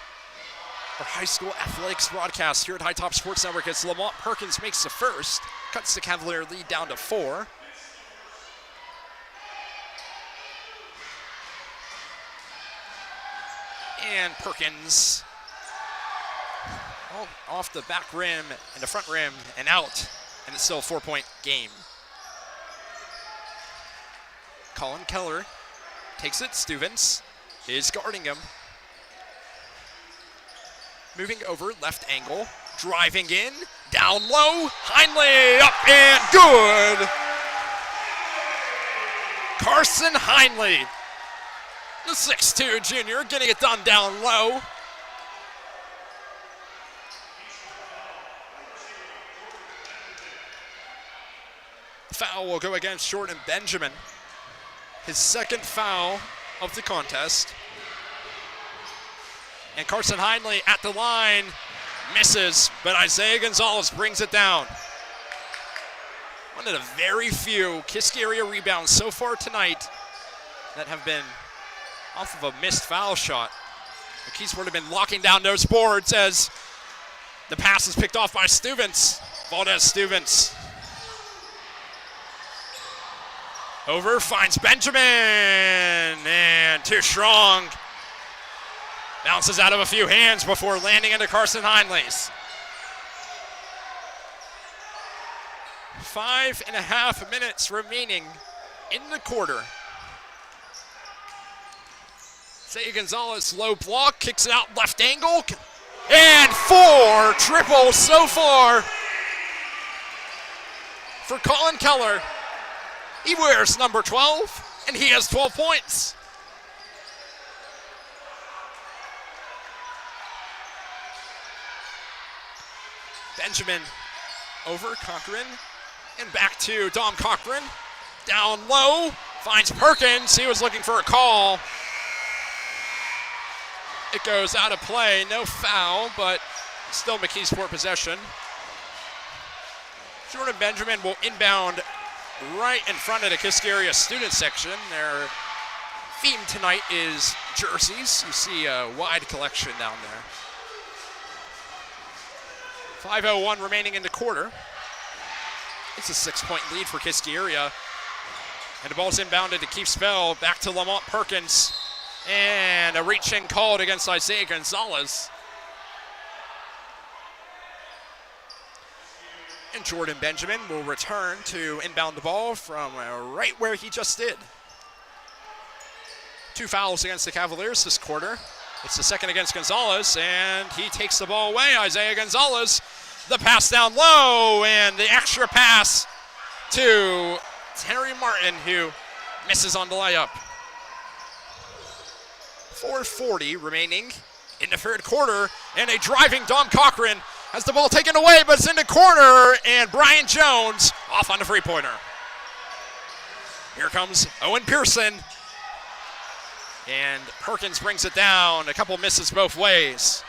Speaker 1: our high school athletics broadcast here at High Top Sports Network as Lamont Perkins makes the first, cuts the Cavalier lead down to 4. And Perkins off the back rim and the front rim and out, and it's still a 4-point game. Colin Keller takes it. Stuvens is guarding him. Moving over, left angle, driving in, down low, Hindley up and good. Carson Heinley, the 6'2 junior, getting it done down low. Foul will go against Jordan Benjamin. His second foul of the contest. And Carson Heinley at the line misses, but Isaiah Gonzalez brings it down. One of the very few Kiski area rebounds so far tonight that have been off of a missed foul shot. McKeesport have been locking down those boards as the pass is picked off by Stuvens. Valdez Stuvens. Over, finds Benjamin, and too strong. Bounces out of a few hands before landing into Carson Heinley's. 5.5 minutes remaining in the quarter. Isaiah Gonzalez, low block, kicks it out left angle, and 4 triples so far for Colin Keller. He wears number 12, and he has 12 points. Benjamin over Cochran, and back to Dom Cochran. Down low, finds Perkins. He was looking for a call. It goes out of play, no foul, but still McKeesport possession. Jordan Benjamin will inbound right in front of the Kiski area student section. Their theme tonight is jerseys. You see a wide collection down there. 5:01 remaining in the quarter. It's a 6-point lead for Kiski area. And the ball's inbounded to Keith Spell, back to Lamont Perkins. And a reach-in called against Isaiah Gonzalez. And Jordan Benjamin will return to inbound the ball from right where he just did. 2 fouls against the Cavaliers this quarter. It's the second against Gonzalez, and he takes the ball away. Isaiah Gonzalez, the pass down low, and the extra pass to Terry Martin, who misses on the layup. 4:40 remaining in the third quarter, and a driving Dom Cochran has the ball taken away, but it's in the corner, and Brian Jones off on the three-pointer. Here comes Owen Pearson, and Perkins brings it down. A couple misses both ways.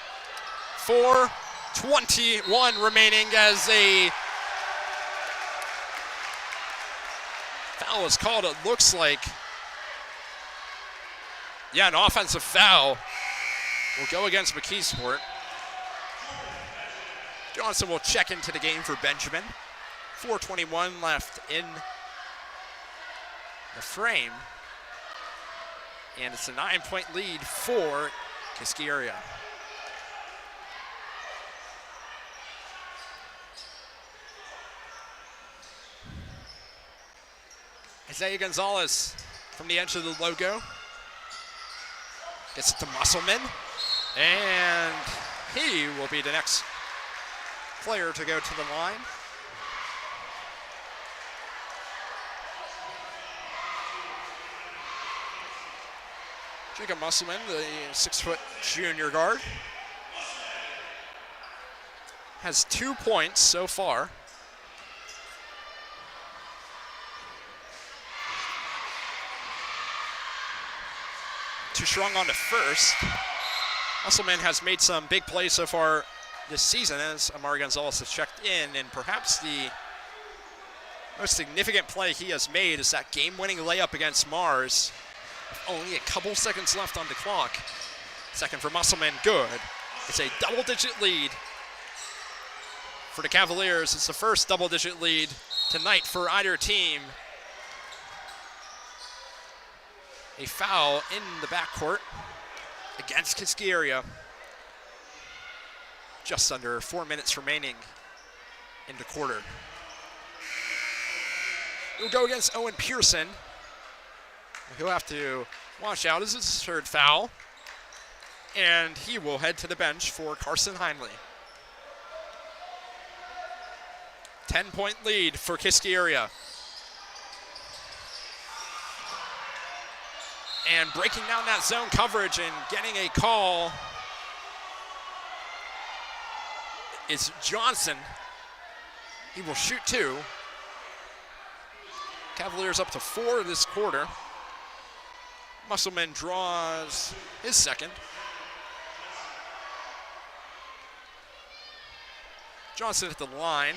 Speaker 1: 4:21 remaining as a foul is called, it looks like. Yeah, an offensive foul will go against McKeesport. Johnson will check into the game for Benjamin. 4:21 left in the frame. And it's a 9-point lead for Kiski area. Isaiah Gonzalez from the edge of the logo. Gets it to Musselman. And he will be the next player to go to the line. Jacob Musselman, the 6-foot junior guard, has 2 points so far. Too strong on the first. Musselman has made some big plays so far this season as Amari Gonzalez has checked in, and perhaps the most significant play he has made is that game-winning layup against Mars. Only a couple seconds left on the clock. Second for Musselman, good. It's a double-digit lead for the Cavaliers. It's the first double-digit lead tonight for either team. A foul in the backcourt against Kiski area. Just under 4 minutes remaining in the quarter. We'll go against Owen Pearson. He'll have to watch out as it's his third foul. And he will head to the bench for Carson Heinley. 10-point lead for Kiski area. And breaking down that zone coverage and getting a call is Johnson. He will shoot 2. Cavaliers up to 4 this quarter. Musselman draws his second. Johnson at the line.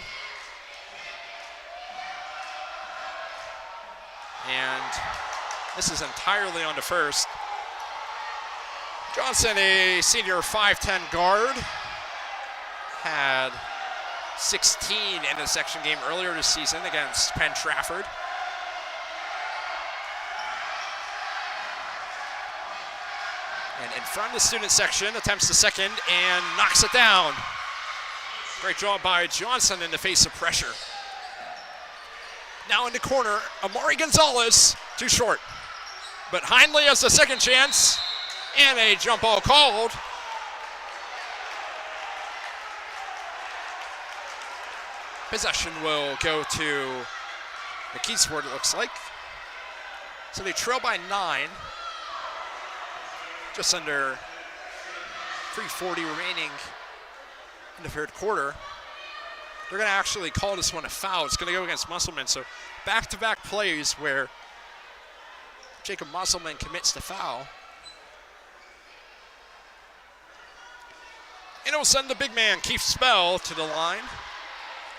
Speaker 1: And this is entirely on to first. Johnson, a senior 5'10" guard, had 16 in the section game earlier this season against Penn Trafford. And in front of the student section, attempts the second and knocks it down. Great job by Johnson in the face of pressure. Now in the corner, Amari Gonzalez, too short. But Hindley has the second chance, and a jump ball called. Possession will go to McKeesport, it looks like. So they trail by 9. Just under 3:40 remaining in the third quarter. They're going to actually call this one a foul. It's going to go against Musselman. So back-to-back plays where Jacob Musselman commits the foul. And it will send the big man, Keith Spell, to the line.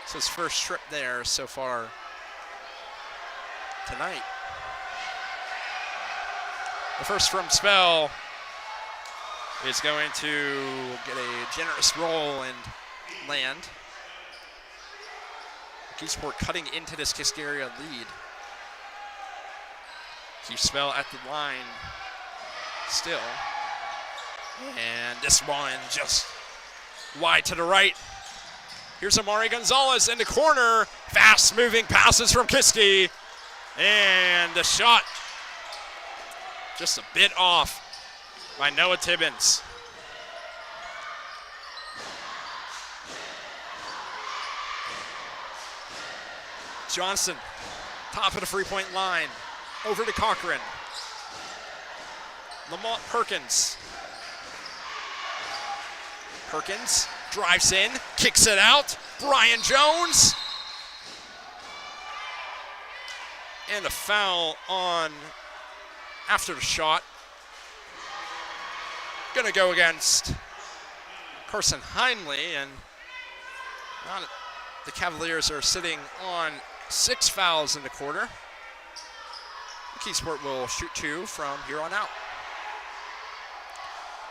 Speaker 1: It's his first trip there so far tonight. The first from Spell is going to get a generous roll and land. McKeesport cutting into this Kiski area lead. Keith Spell at the line still. And this one just wide to the right. Here's Amari Gonzalez in the corner. Fast moving passes from Kiski. And the shot just a bit off by Noah Tibbins. Johnson, top of the three-point line, over to Cochran. Lamont Perkins. Perkins drives in, kicks it out. Brian Jones. And a foul on after the shot. Gonna go against Carson Hindley, and the Cavaliers are sitting on 6 fouls in the quarter. McKeesport will shoot 2 from here on out.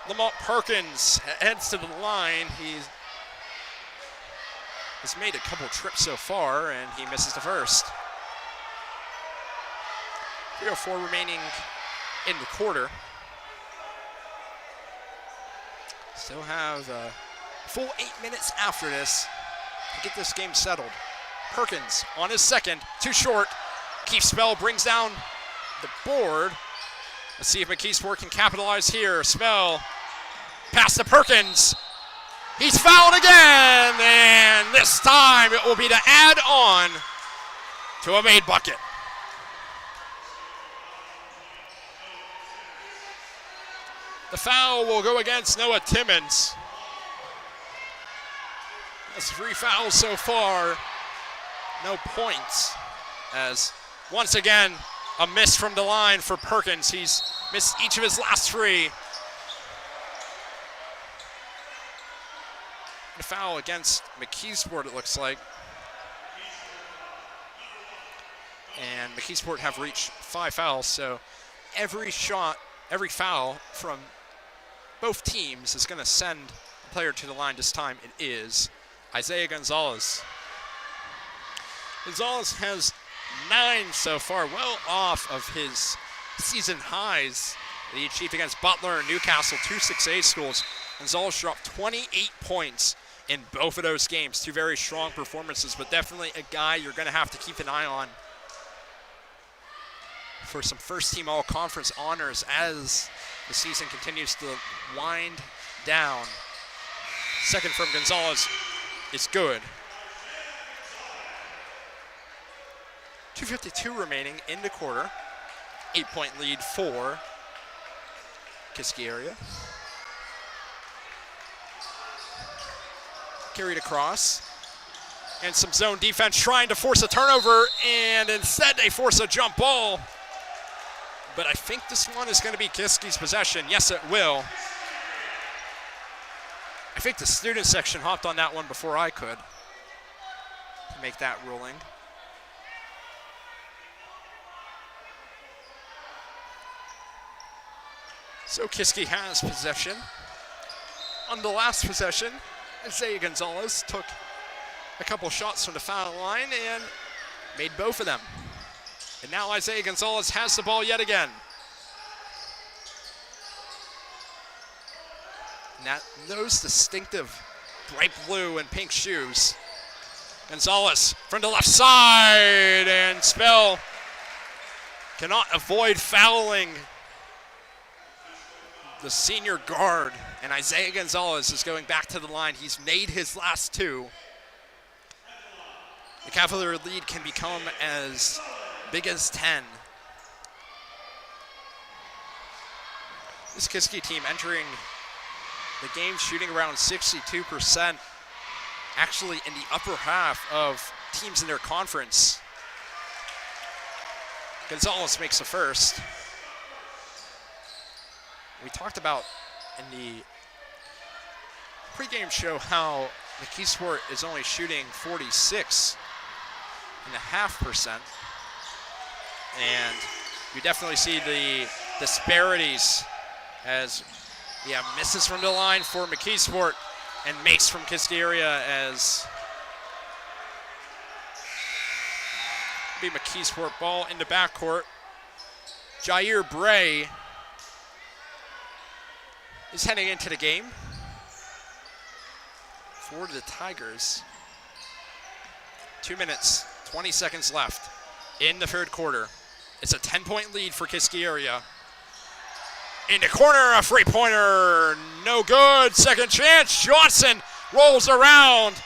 Speaker 1: Lamont Perkins heads to the line. He has made a couple trips so far, and he misses the first. 3:04 remaining in the quarter. Still have a full 8 minutes after this to get this game settled. Perkins on his second, too short. Keith Spell brings down the board. Let's see if McKeesport can capitalize here. Spell, pass to Perkins. He's fouled again, and this time it will be to add on to a made bucket. The foul will go against Noah Timmons. That's 3 fouls so far. No points, as once again a miss from the line for Perkins. He's missed each of his last 3. The foul against McKeesport, it looks like. And McKeesport have reached 5 fouls, so every foul from both teams is going to send a player to the line. This time it is Isaiah Gonzalez. Gonzalez has 9 so far, well off of his season highs that he achieved against Butler and Newcastle, 2 6A schools. Gonzalez dropped 28 points in both of those games. 2 very strong performances, but definitely a guy you're going to have to keep an eye on for some first-team all-conference honors as the season continues to wind down. Second from Gonzalez is good. 2:52 remaining in the quarter. 8-point lead for Kiski area. Carried across. And some zone defense trying to force a turnover, and instead they force a jump ball. But I think this one is going to be Kiski's possession. Yes, it will. I think the student section hopped on that one before I could to make that ruling. So Kiski has possession. On the last possession, Isaiah Gonzalez took a couple shots from the foul line and made both of them. And now Isaiah Gonzalez has the ball yet again. And those distinctive bright blue and pink shoes. Gonzalez from the left side, and Spell cannot avoid fouling the senior guard. And Isaiah Gonzalez is going back to the line. He's made his last two. The Cavalier lead can become as big as 10. This Kiski team entering the game shooting around 62%, actually in the upper half of teams in their conference. Gonzalez makes the first. We talked about in the pregame show how McKeesport is only shooting 46.5%. And you definitely see the disparities as we have misses from the line for McKeesport and makes from Kiski area as be McKeesport ball in the backcourt. Jair Bray is heading into the game for the Tigers. 2 minutes, 20 seconds left in the third quarter. It's a 10-point lead for Kiski area. In the corner, a three-pointer, no good. Second chance, Johnson rolls around.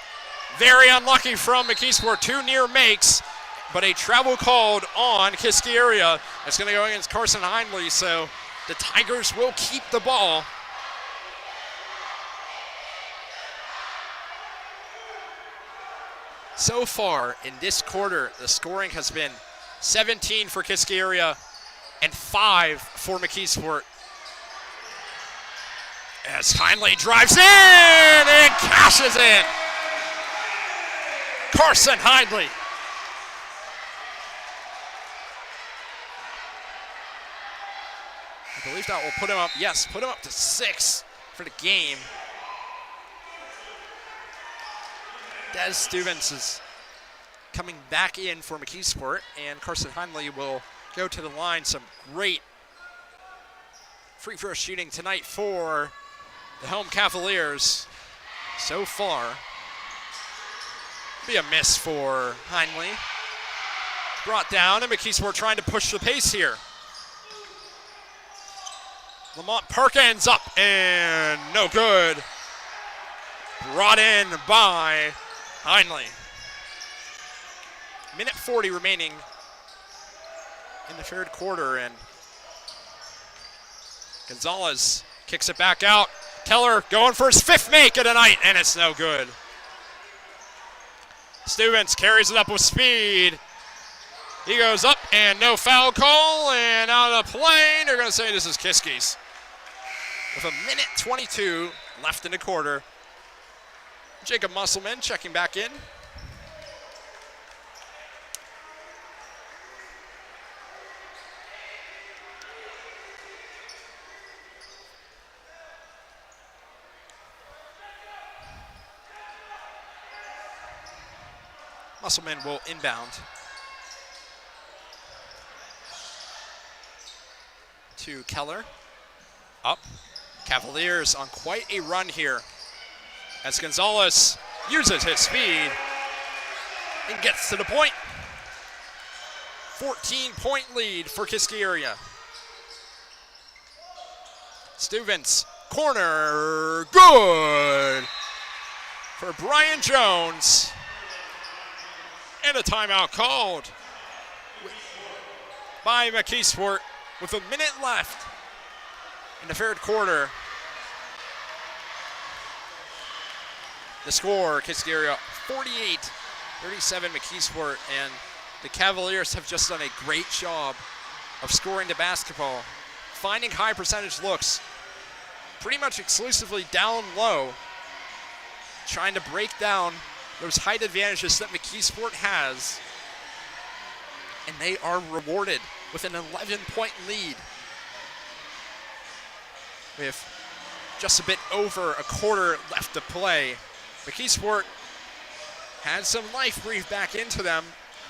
Speaker 1: Very unlucky from McKeesport. Two near makes, but a travel called on Kiski area. It's going to go against Carson Hindley, so the Tigers will keep the ball. So far in this quarter, the scoring has been 17 for Kiski area and 5 for McKeesport. As Hindley drives in and cashes in. Carson Hindley. I believe that will put him up, yes, put him up to 6 for the game. Des Stevens is coming back in for McKeesport, and Carson Hindley will go to the line. Some great free throw shooting tonight for the home Cavaliers so far. Be a miss for Hindley. Brought down, and McKeesport trying to push the pace here. Lamont Perkins up and no good. Brought in by Hindley. Minute 40 remaining in the third quarter, and Gonzalez kicks it back out. Keller going for his 5th make of the night, and it's no good. Stevens carries it up with speed. He goes up, and no foul call, and out of play. They're going to say this is Kiski's. With a minute 22 left in the quarter. Jacob Musselman checking back in. Musselman will inbound to Keller. Up. Cavaliers on quite a run here as Gonzalez uses his speed and gets to the point. 14-point lead for Kiski area. Stevens, corner, good for Brian Jones. And a timeout called by McKeesport with a minute left in the third quarter. The score, Kiski area 48-37 McKeesport, and the Cavaliers have just done a great job of scoring the basketball, finding high percentage looks, pretty much exclusively down low, trying to break down those height advantages that McKeesport has, and they are rewarded with an 11-point lead with just a bit over a quarter left to play. McKeesport had some life breathed back into them.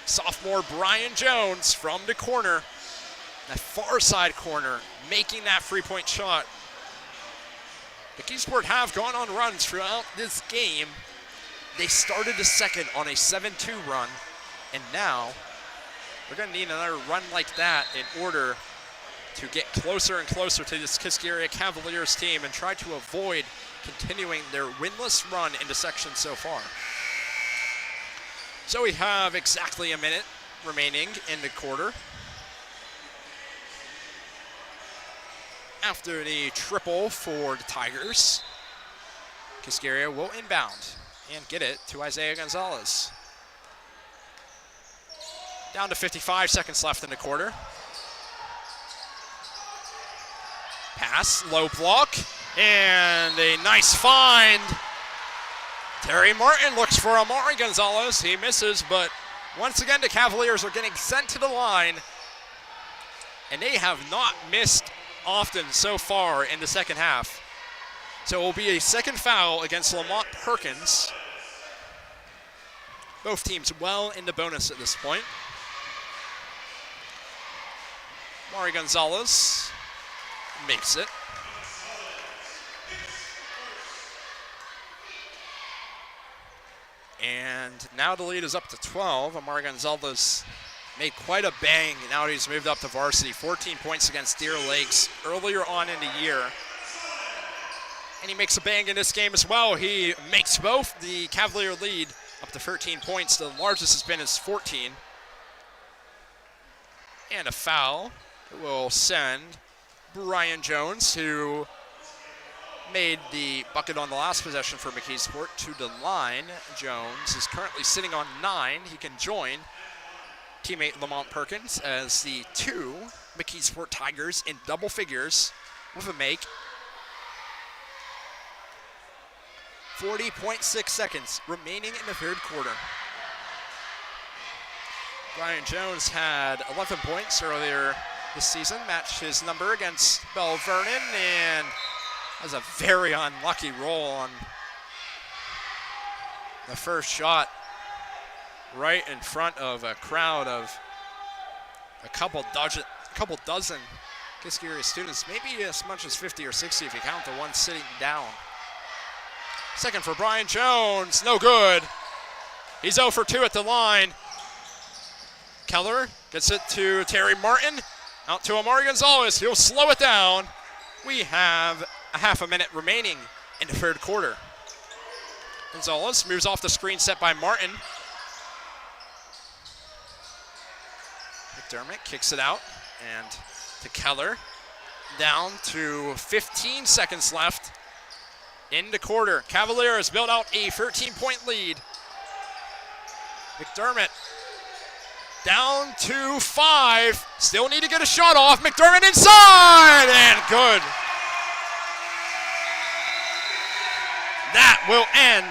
Speaker 1: Sophomore Brian Jones from the corner, that far side corner, making that three-point shot. McKeesport have gone on runs throughout this game. They started the second on a 7-2 run, and now they're going to need another run like that in order to get closer and closer to this Kiski area Cavaliers team and try to avoid continuing their winless run into section so far. So we have exactly a minute remaining in the quarter. After the triple for the Tigers, Kiski area will inbound and get it to Isaiah Gonzalez. Down to 55 seconds left in the quarter. Pass, low block, and a nice find. Terry Martin looks for Amari Gonzalez. He misses, but once again, the Cavaliers are getting sent to the line, and they have not missed often so far in the second half. So it will be a second foul against Lamont Perkins. Both teams well in the bonus at this point. Amari Gonzalez makes it. And now the lead is up to 12. Amari Gonzalez made quite a bang now that he's moved up to varsity. 14 points against Deer Lakes earlier on in the year. And he makes a bang in this game as well. He makes both the Cavalier lead up to 13 points. The largest has been is 14. And a foul will send Brian Jones, who made the bucket on the last possession for McKeesport, to the line. Jones is currently sitting on 9. He can join teammate Lamont Perkins as the two McKeesport Tigers in double figures with a make. 40.6 seconds remaining in the third quarter. Brian Jones had 11 points earlier this season, matched his number against Bell Vernon, and has a very unlucky roll on the first shot right in front of a crowd of a couple dozen Kiski area students, maybe as much as 50 or 60 if you count the one sitting down. Second for Brian Jones, no good. He's 0 for 2 at the line. Keller gets it to Terry Martin, out to Amari Gonzalez. He'll slow it down. We have a half a minute remaining in the third quarter. Gonzalez moves off the screen set by Martin. McDermott kicks it out, and to Keller. Down to 15 seconds left in the quarter. Cavaliers build out a 13-point lead. McDermott down to 5. Still need to get a shot off. McDermott inside, and good. That will end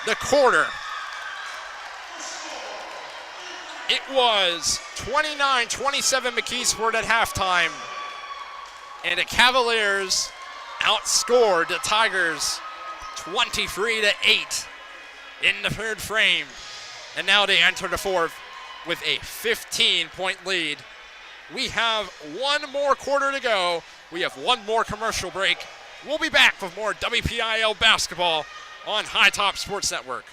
Speaker 1: the quarter. It was 29-27 McKeesport at halftime, and the Cavaliers outscored the Tigers 23-8 in the third frame. And now they enter the fourth with a 15-point lead. We have one more quarter to go. We have one more commercial break. We'll be back with more WPIAL basketball on High Top Sports Network.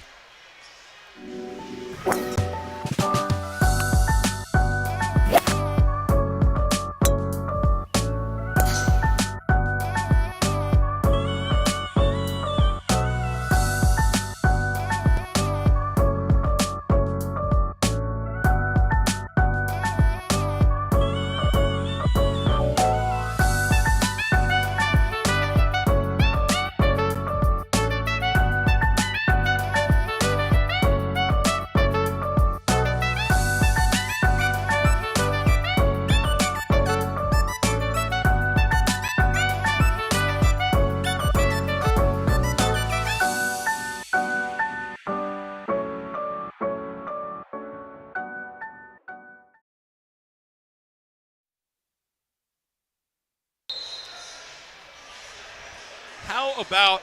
Speaker 1: how about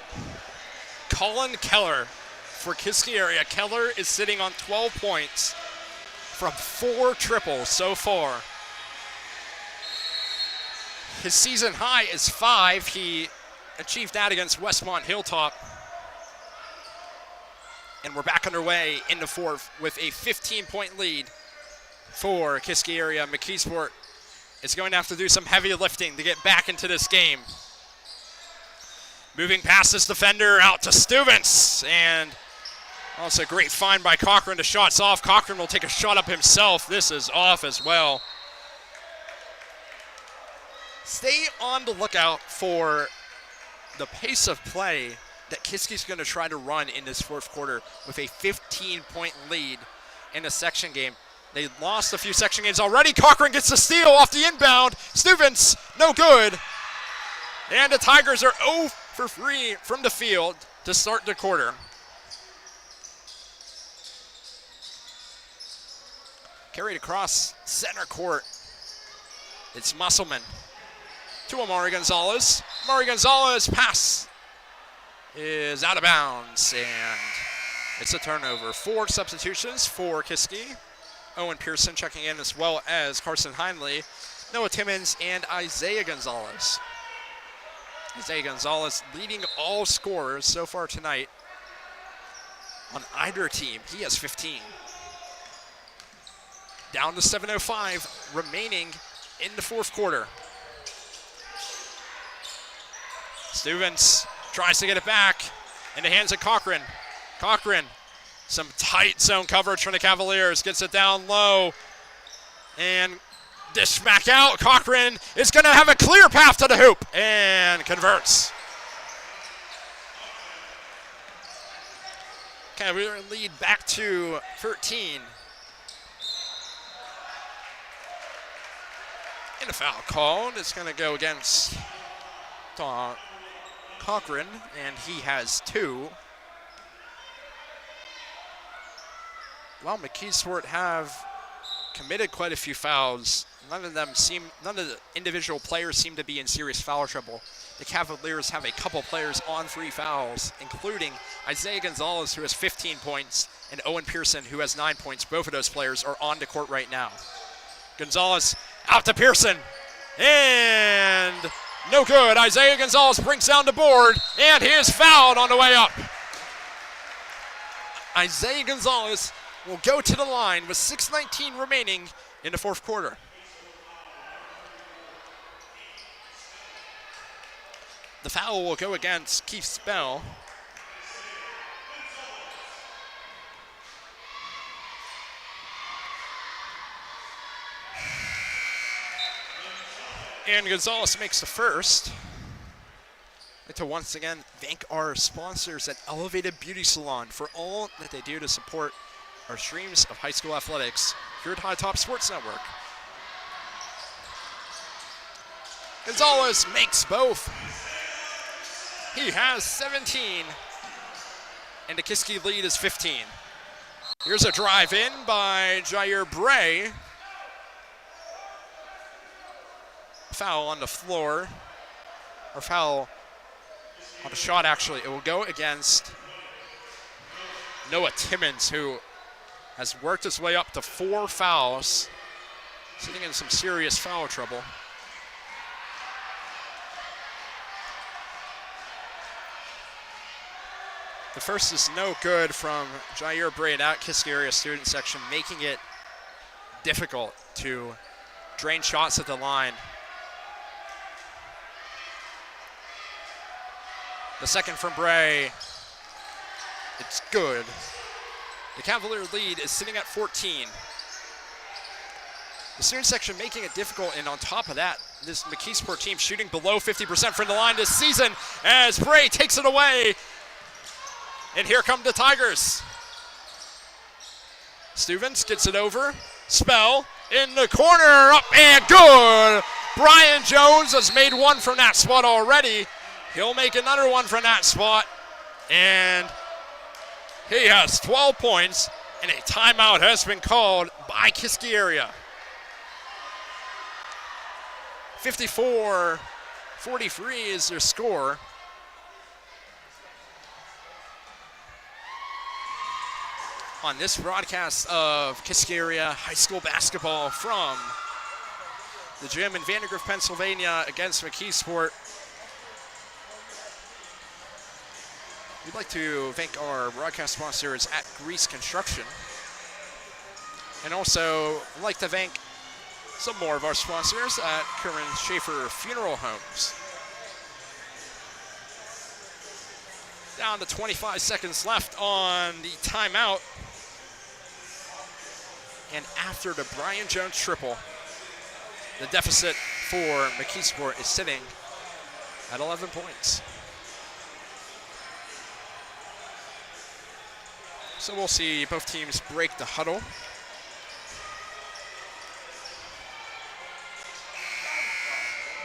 Speaker 1: Colin Keller for Kiski area? Keller is sitting on 12 points from 4 triples so far. His season high is 5. He achieved that against Westmont Hilltop. And we're back underway in the fourth with a 15-point lead for Kiski area. McKeesport is going to have to do some heavy lifting to get back into this game. Moving past this defender out to Stuvens, and also a great find by Cochran. The shot's off. Cochran will take a shot up himself. This is off as well. Stay on the lookout for the pace of play that Kiski's going to try to run in this fourth quarter with a 15-point lead in a section game. They lost a few section games already. Cochran gets the steal off the inbound. Stuvens, no good. And the Tigers are 0 for 3 from the field to start the quarter. Carried across center court. It's Musselman to Amari Gonzalez. Amari Gonzalez pass is out of bounds, and it's a turnover. 4 substitutions for Kiski. Owen Pearson checking in, as well as Carson Heinley, Noah Timmons, and Isaiah Gonzalez. Isaiah Gonzalez leading all scorers so far tonight on either team. He has 15. Down to 7:05 remaining in the fourth quarter. Stuvens tries to get it back in the hands of Cochran. Cochran, some tight zone coverage from the Cavaliers, gets it down low and dish back out. Cochran is going to have a clear path to the hoop and converts. Cavaliers lead back to 13. And a foul called. It's going to go against Cochran, and he has 2. While McKeesport have committed quite a few fouls, none of the individual players seem to be in serious foul trouble. The Cavaliers have a couple players on 3 fouls, including Isaiah Gonzalez, who has 15 points, and Owen Pearson, who has 9 points. Both of those players are on the court right now. Gonzalez out to Pearson, and no good. Isaiah Gonzalez brings down the board, and he is fouled on the way up. Isaiah Gonzalez will go to the line with 6:19 remaining in the fourth quarter. The foul will go against Keith Spell. And Gonzalez makes the first. And to once again thank our sponsors at Elevated Beauty Salon for all that they do to support our streams of high school athletics here at High Top Sports Network. Gonzalez makes both. He has 17, and the Kiski lead is 15. Here's a drive in by Jair Bray. Foul on the floor, or foul on the shot actually. It will go against Noah Timmons, who has worked his way up to 4 fouls, sitting in some serious foul trouble. The first is no good from Jair Bray, that Kiski area student section, making it difficult to drain shots at the line. The second from Bray, it's good. The Cavalier lead is sitting at 14. The student section making it difficult, and on top of that, this McKeesport team shooting below 50% from the line this season as Bray takes it away. And here come the Tigers. Stuvens gets it over. Spell in the corner, up and good. Brian Jones has made one from that spot already. He'll make another one from that spot, and he has 12 points, and a timeout has been called by Kiski area. 54-43 is their score. on this broadcast of Kiski area high school basketball from the gym in Vandergrift, Pennsylvania against McKeesport. We'd like to thank our broadcast sponsors at Grease Construction. And also I'd like to thank some more of our sponsors at Kerman Schaefer Funeral Homes. Down to 25 seconds left on the timeout. And after the Brian Jones triple, the deficit for McKeesport is sitting at 11 points. So we'll see both teams break the huddle.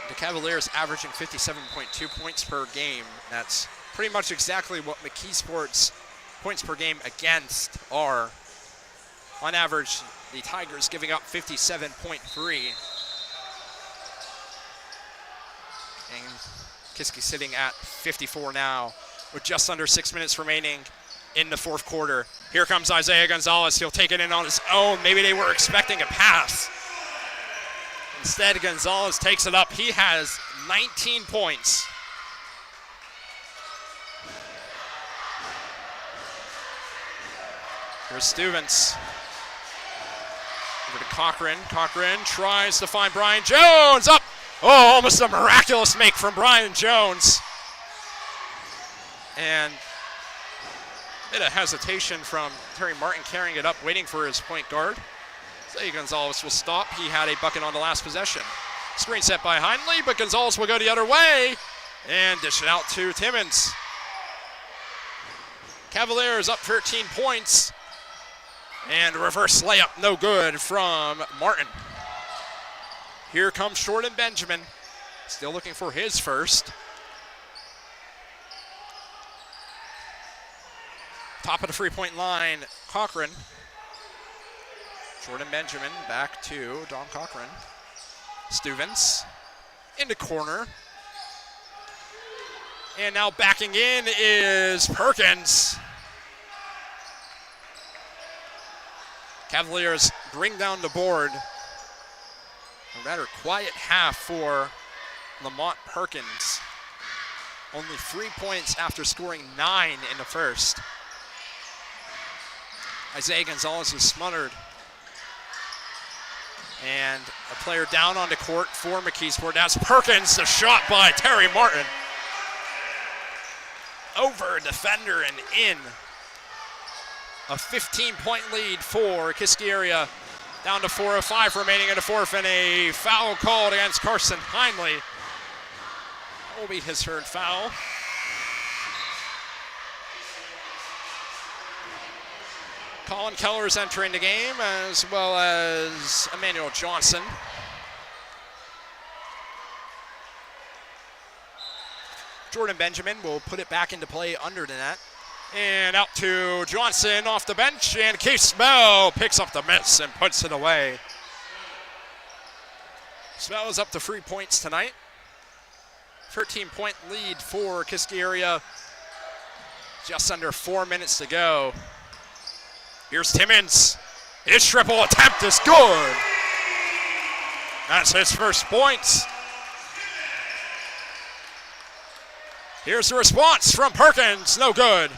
Speaker 1: The Cavaliers averaging 57.2 points per game. That's pretty much exactly what McKeesport's points per game against are. On average, the Tigers giving up 57.3. And Kiski sitting at 54 now with just under 6 minutes remaining in the fourth quarter. Here comes Isaiah Gonzalez. He'll take it in on his own. Maybe they were expecting a pass. Instead, Gonzalez takes it up. He has 19 points. Here's Stevens. Over to Cochran. Cochran tries to find Brian Jones. Up! Oh, almost a miraculous make from Brian Jones. And a bit of hesitation from Terry Martin carrying it up, waiting for his point guard. Isaiah Gonzalez will stop. He had a bucket on the last possession. Screen set by Hindley, but Gonzalez will go the other way and dish it out to Timmons. Cavaliers up 13 points. And a reverse layup, no good from Martin. Here comes Jordan Benjamin, still looking for his first. Top of the three-point line, Cochran. Jordan Benjamin back to Don Cochran. Stevens into corner. And now backing in is Perkins. Cavaliers bring down the board. A rather quiet half for Lamont Perkins. Only 3 points after scoring 9 in the first. Isaiah Gonzalez is smothered. And a player down on the court for McKeesport. That's Perkins, the shot by Terry Martin. Over a defender and in. A 15-point lead for Kiski area. Down to 4:05 remaining in the fourth, and a foul called against Carson Hindley. That will be his third foul. Colin Keller is entering the game, as well as Emmanuel Johnson. Jordan Benjamin will put it back into play under the net. And out to Johnson off the bench, and Keith Smell picks up the miss and puts it away. Smell is up to 3 points tonight. 13-point lead for Kiski area. Just under 4 minutes to go. Here's Timmons. His triple attempt is good. That's his first points. Here's the response from Perkins, no good.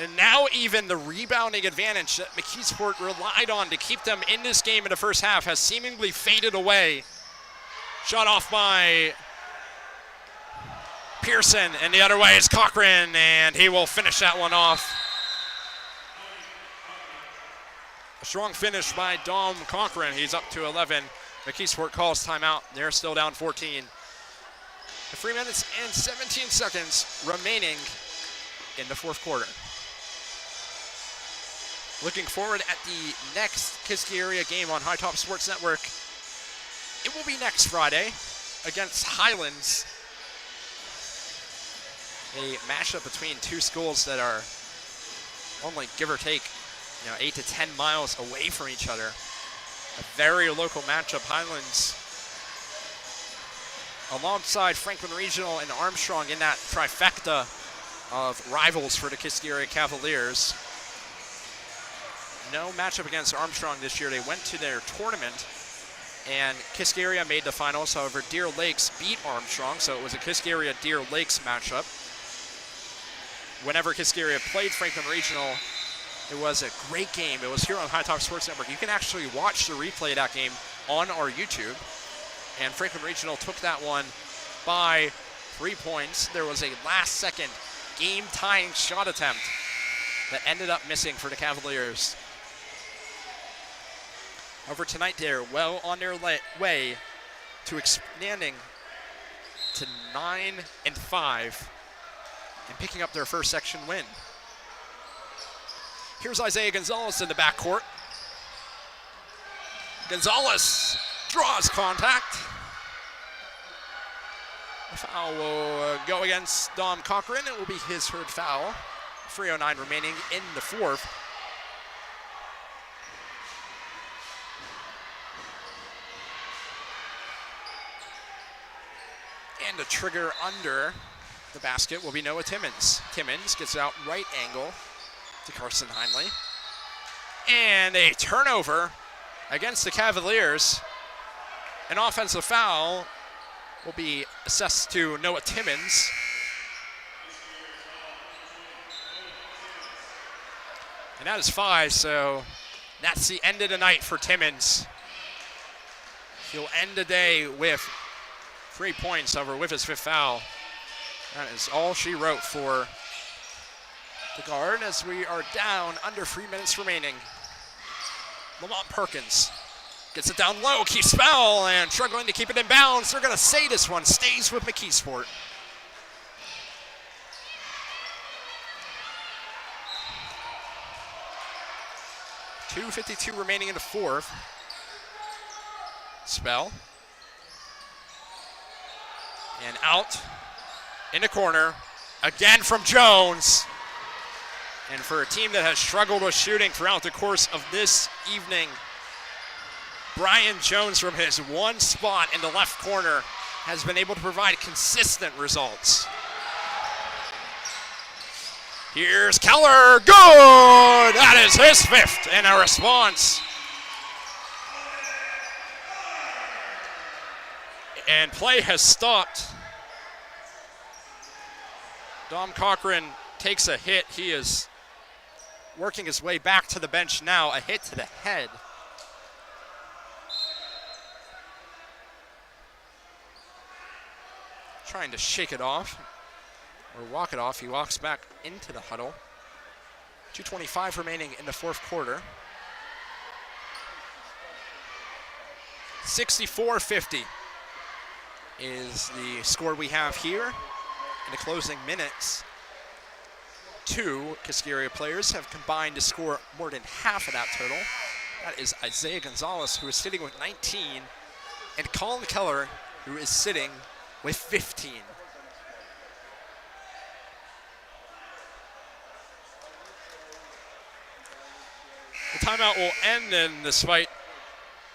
Speaker 1: And now even the rebounding advantage that McKeesport relied on to keep them in this game in the first half has seemingly faded away. Shot off by Pearson, and the other way is Cochran, and he will finish that one off. A strong finish by Dom Cochran. He's up to 11. McKeesport calls timeout. They're still down 14. 3 minutes and 17 seconds remaining in the fourth quarter. Looking forward at the next Kiski area game on High Top Sports Network. It will be next Friday against Highlands. A matchup between two schools that are only, give or take, 8 to 10 miles away from each other. A very local matchup. Highlands alongside Franklin Regional and Armstrong in that trifecta of rivals for the Kiski area Cavaliers. no matchup against Armstrong this year. They went to their tournament, and Kiski area made the finals. However, Deer Lakes beat Armstrong, so it was a Kiski area Deer Lakes matchup. Whenever Kiski area played Franklin Regional, it was a great game. It was here on High Top Sports Network. You can actually watch the replay of that game on our YouTube. And Franklin Regional took that one by 3 points. There was a last-second game-tying shot attempt that ended up missing for the Cavaliers. However, tonight they're well on their way to expanding to 9-5 and picking up their first section win. Here's Isaiah Gonzalez in the backcourt. Gonzalez draws contact. The foul will go against Dom Cochran. It will be his third foul. 3:09 remaining in the fourth. And the trigger under the basket will be Noah Timmons. Timmons gets out right angle to Carson Heinley. And a turnover against the Cavaliers. An offensive foul will be assessed to Noah Timmons. And that is 5, so that's the end of the night for Timmons. He'll end the day with 3 points over with his 5th foul. That is all she wrote for the guard as we are down under 3 minutes remaining. Lamont Perkins gets it down low, keeps foul, and struggling to keep it in bounds. They're going to say this one stays with McKeesport. .252 remaining in the fourth. Spell. And out in the corner. Again from Jones. And for a team that has struggled with shooting throughout the course of this evening, Brian Jones from his one spot in the left corner has been able to provide consistent results. Here's Keller, good! That is his 5th and a response. And play has stopped. Dom Cochran takes a hit. He is working his way back to the bench now. A hit to the head. Trying to shake it off or walk it off. He walks back into the huddle. 2:25 remaining in the fourth quarter. 64-50 is the score we have here in the closing minutes. 2 Kiski area players have combined to score more than half of that total. That is Isaiah Gonzalez, who is sitting with 19, and Colin Keller, who is sitting with 15. The timeout will end, and despite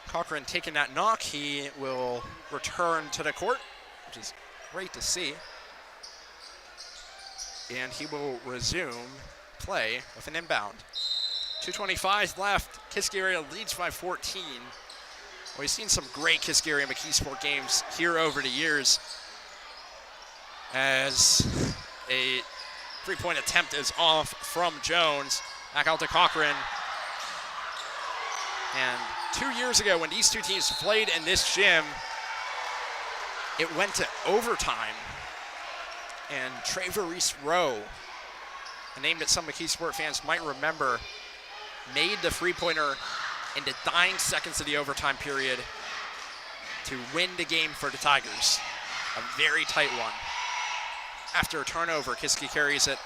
Speaker 1: Cochran taking that knock, he will return to the court, which is great to see. And he will resume play with an inbound. 2:25 left. Kiski area leads by 14. Well, we've seen some great Kiski area McKeesport games here over the years, as a 3-point attempt is off from Jones. Back out to Cochran. And 2 years ago, when these two teams played in this gym, it went to overtime. And Trevor Reese Rowe, a name that some McKeesport fans might remember, made the three-pointer in the dying seconds of the overtime period to win the game for the Tigers. A very tight one. After a turnover, Kiski carries it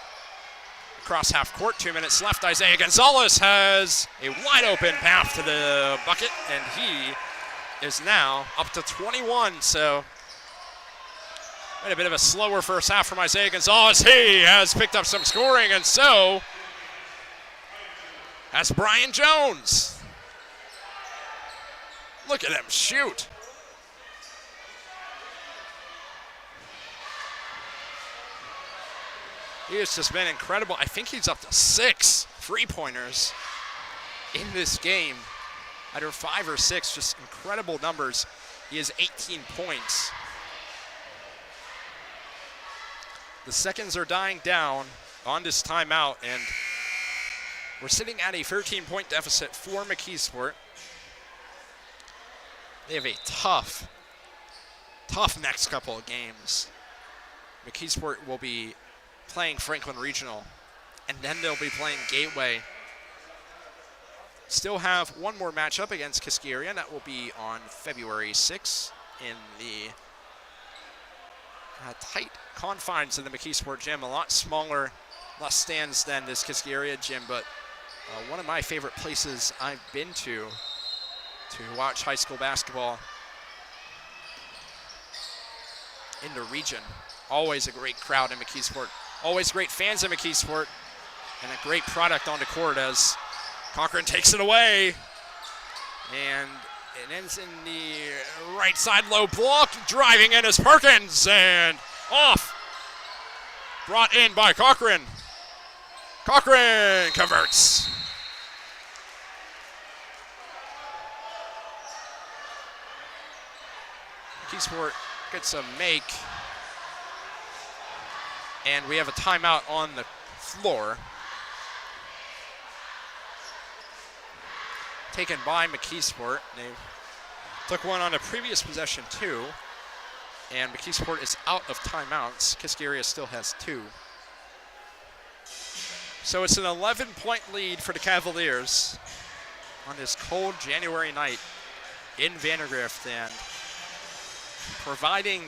Speaker 1: across half court. 2 minutes left. Isaiah Gonzalez has a wide open path to the bucket, and he is now up to 21. So a bit of a slower first half from Isaiah Gonzalez. He has picked up some scoring, and so has Brian Jones. Look at him shoot. He has just been incredible. I think he's up to 6 3-pointers. in this game. Either 5 or 6, just incredible numbers. He has 18 points. The seconds are dying down on this timeout, and we're sitting at a 13-point deficit for McKeesport. They have a tough next couple of games. McKeesport will be playing Franklin Regional, and then they'll be playing Gateway. Still have one more matchup against Kiski area, and that will be on February 6th in the tight confines of the McKeesport gym. A lot smaller, less stands than this Kiski area gym, but one of my favorite places I've been to watch high school basketball in the region. Always a great crowd in McKeesport. Always great fans in McKeesport, and a great product on the court as Cochran takes it away. And it ends in the right side low block. Driving in is Perkins, and off. Brought in by Cochran. Cochran converts. McKeesport gets a make. And we have a timeout on the floor. Taken by McKeesport. They took one on a previous possession too. And McKeesport is out of timeouts. Kiski area still has 2. So it's an 11-point lead for the Cavaliers on this cold January night in Vandergrift, and providing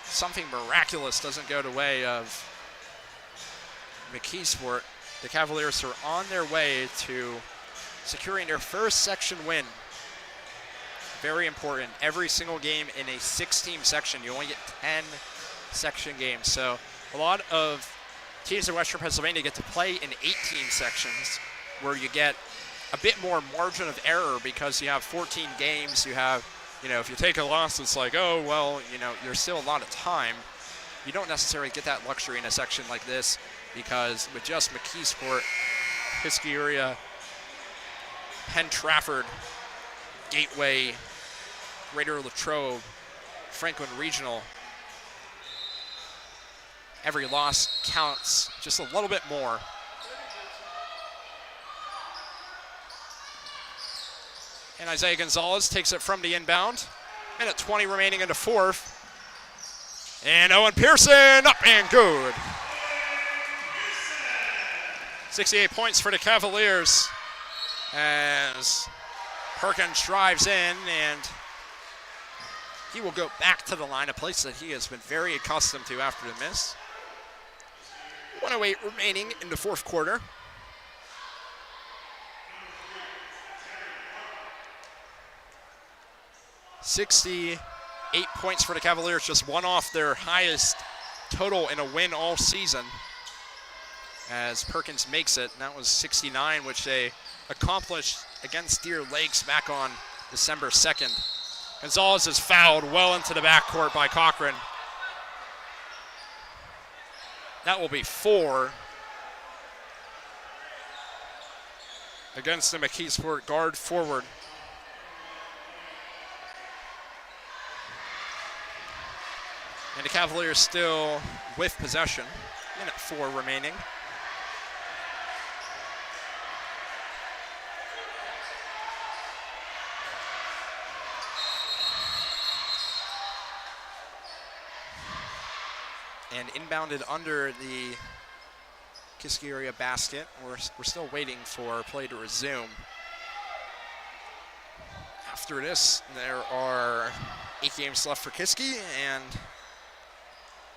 Speaker 1: something miraculous doesn't go the way of McKeesport, the Cavaliers are on their way to securing their first section win. Very important. Every single game in a 6-team section. You only get 10 section games. So a lot of teams in Western Pennsylvania get to play in 18 sections where you get a bit more margin of error because you have 14 games. You have, if you take a loss, it's like, oh, well, there's still a lot of time. You don't necessarily get that luxury in a section like this because with just McKeesport, Kiski area, Penn Trafford, Gateway, Greater Latrobe, Franklin Regional, every loss counts just a little bit more. And Isaiah Gonzalez takes it from the inbound. Minute 20 remaining in the fourth. And Owen Pearson up and good. 68 points for the Cavaliers as Perkins drives in, and he will go back to the line, a place that he has been very accustomed to after the miss. 1:08 remaining in the fourth quarter. $68 points for the Cavaliers, just one off their highest total in a win all season as Perkins makes it. And that was 69, which they accomplished against Deer Lakes back on December 2nd. Gonzalez is fouled well into the backcourt by Cochran. That will be 4 against the McKeesport guard forward. And the Cavaliers still with possession. Minute 4 remaining. And inbounded under the Kiski area basket. We're still waiting for play to resume. After this, there are 8 games left for Kiski, and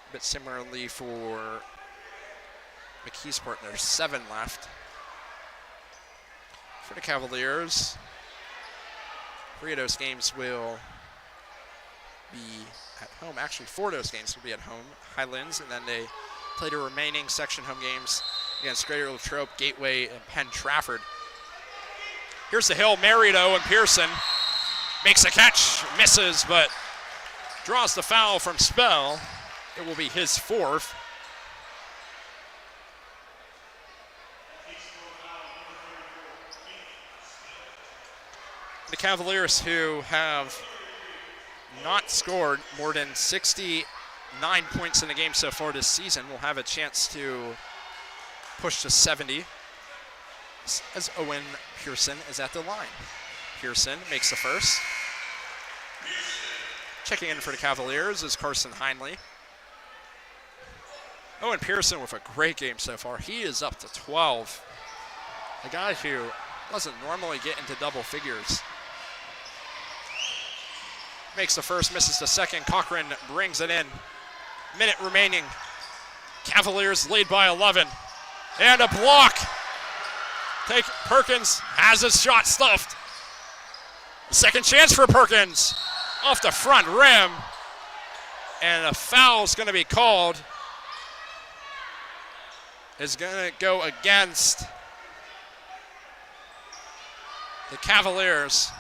Speaker 1: a bit similarly for McKeesport, there's 7 left. For the Cavaliers, 3 of those games will be at home. Actually, 4 of those games will be at home. Highlands, and then they play the remaining section home games against Greater Latrobe, Gateway, and Penn Trafford. Here's the Hail Mary to Owen Pearson. Makes a catch, misses, but draws the foul from Spell. It will be his 4th. The Cavaliers, who have not scored more than 69 points in the game so far this season, will have a chance to push to 70 as Owen Pearson is at the line. Pearson makes the first. Checking in for the Cavaliers is Carson Heinley. Owen Pearson with a great game so far. He is up to 12. A guy who doesn't normally get into double figures. Makes the first, misses the second. Cochran brings it in. Minute remaining. Cavaliers lead by 11. And a block. Perkins has his shot stuffed. Second chance for Perkins. Off the front rim. And a foul's going to be called. Is going to go against the Cavaliers.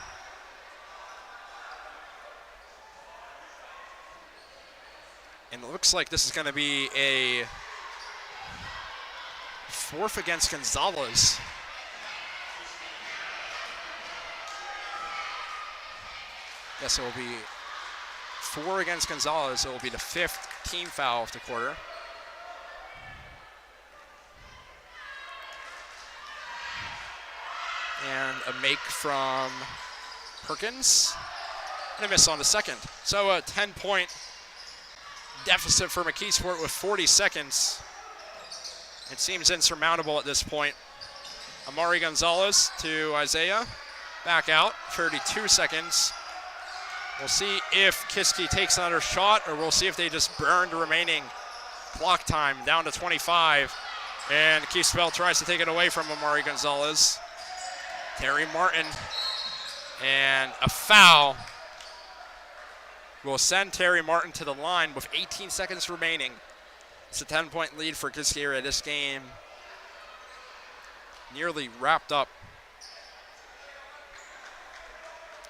Speaker 1: And it looks like this is going to be a fourth against Gonzalez. Yes, it will be 4 against Gonzalez. It will be the 5th team foul of the quarter. And a make from Perkins. And a miss on the second. So a 10-point deficit for McKeesport with 40 seconds. It seems insurmountable at this point. Amari Gonzalez to Isaiah. Back out, 32 seconds. We'll see if Kiski takes another shot, or we'll see if they just burn the remaining clock time down to 25. And McKeesport tries to take it away from Amari Gonzalez. Terry Martin, and a foul will send Terry Martin to the line with 18 seconds remaining. It's a 10-point lead for Kiski area. This game nearly wrapped up.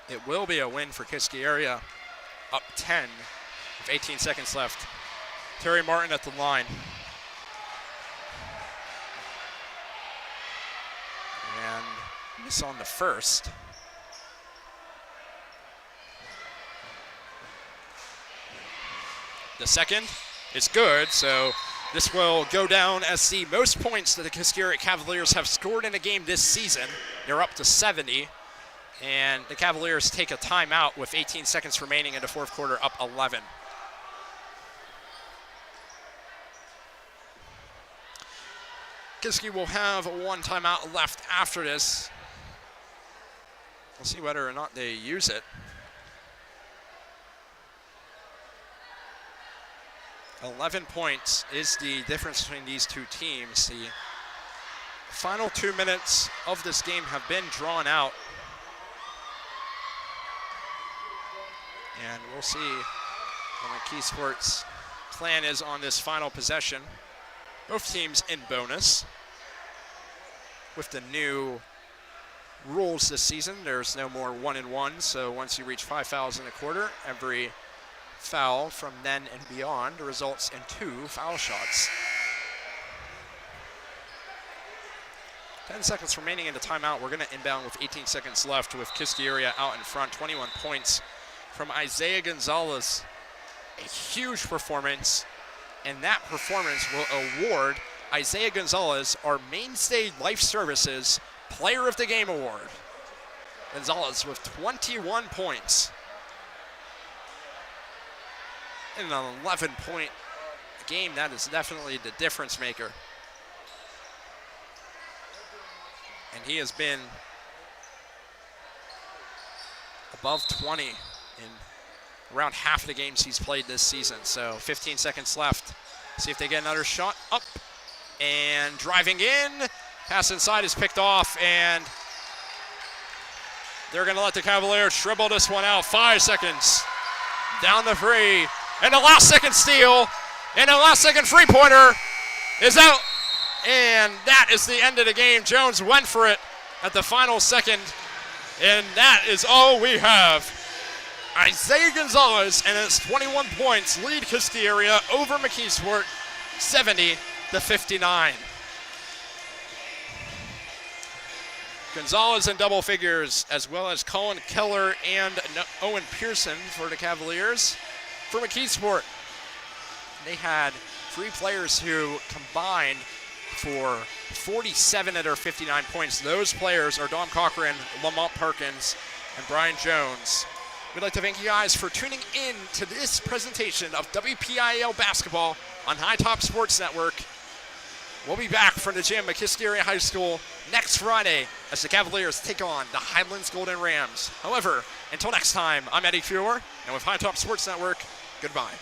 Speaker 1: It will be a win for Kiski area, up 10 with 18 seconds left. Terry Martin at the line. And miss on the first. The second is good, so this will go down as the most points that the Kiski Cavaliers have scored in a game this season. They're up to 70, and the Cavaliers take a timeout with 18 seconds remaining in the fourth quarter, up 11. Kiski will have one timeout left after this. We'll see whether or not they use it. 11 points is the difference between these two teams. The final 2 minutes of this game have been drawn out. And we'll see what McKeesport's plan is on this final possession. Both teams in bonus. With the new rules this season, there's no more 1-and-1, so once you reach 5 fouls in a quarter, every foul from then and beyond results in 2 foul shots. 10 seconds remaining in the timeout. We're going to inbound with 18 seconds left with Kiski area out in front. 21 points from Isaiah Gonzalez. A huge performance, and that performance will award Isaiah Gonzalez our Mainstay Life Services Player of the Game Award. Gonzalez with 21 points. In an 11-point game, that is definitely the difference maker. And he has been above 20 in around half of the games he's played this season. So 15 seconds left. See if they get another shot. Up and driving in. Pass inside is picked off, and they're going to let the Cavaliers dribble this one out. 5 seconds. Down the free. And the last second steal. And the last second three-pointer is out. And that is the end of the game. Jones went for it at the final second. And that is all we have. Isaiah Gonzalez and his 21 points lead Kiski area over McKeesport 70-59. Gonzalez in double figures, as well as Colin Keller and Owen Pearson for the Cavaliers. For McKeesport, they had 3 players who combined for 47 of their 59 points. Those players are Dom Cochran, Lamont Perkins, and Brian Jones. We'd like to thank you guys for tuning in to this presentation of WPIAL basketball on High Top Sports Network. We'll be back from the gym at Kiski Area High School next Friday as the Cavaliers take on the Highlands Golden Rams. However, until next time, I'm Eddie Fuhr, and with High Top Sports Network, goodbye.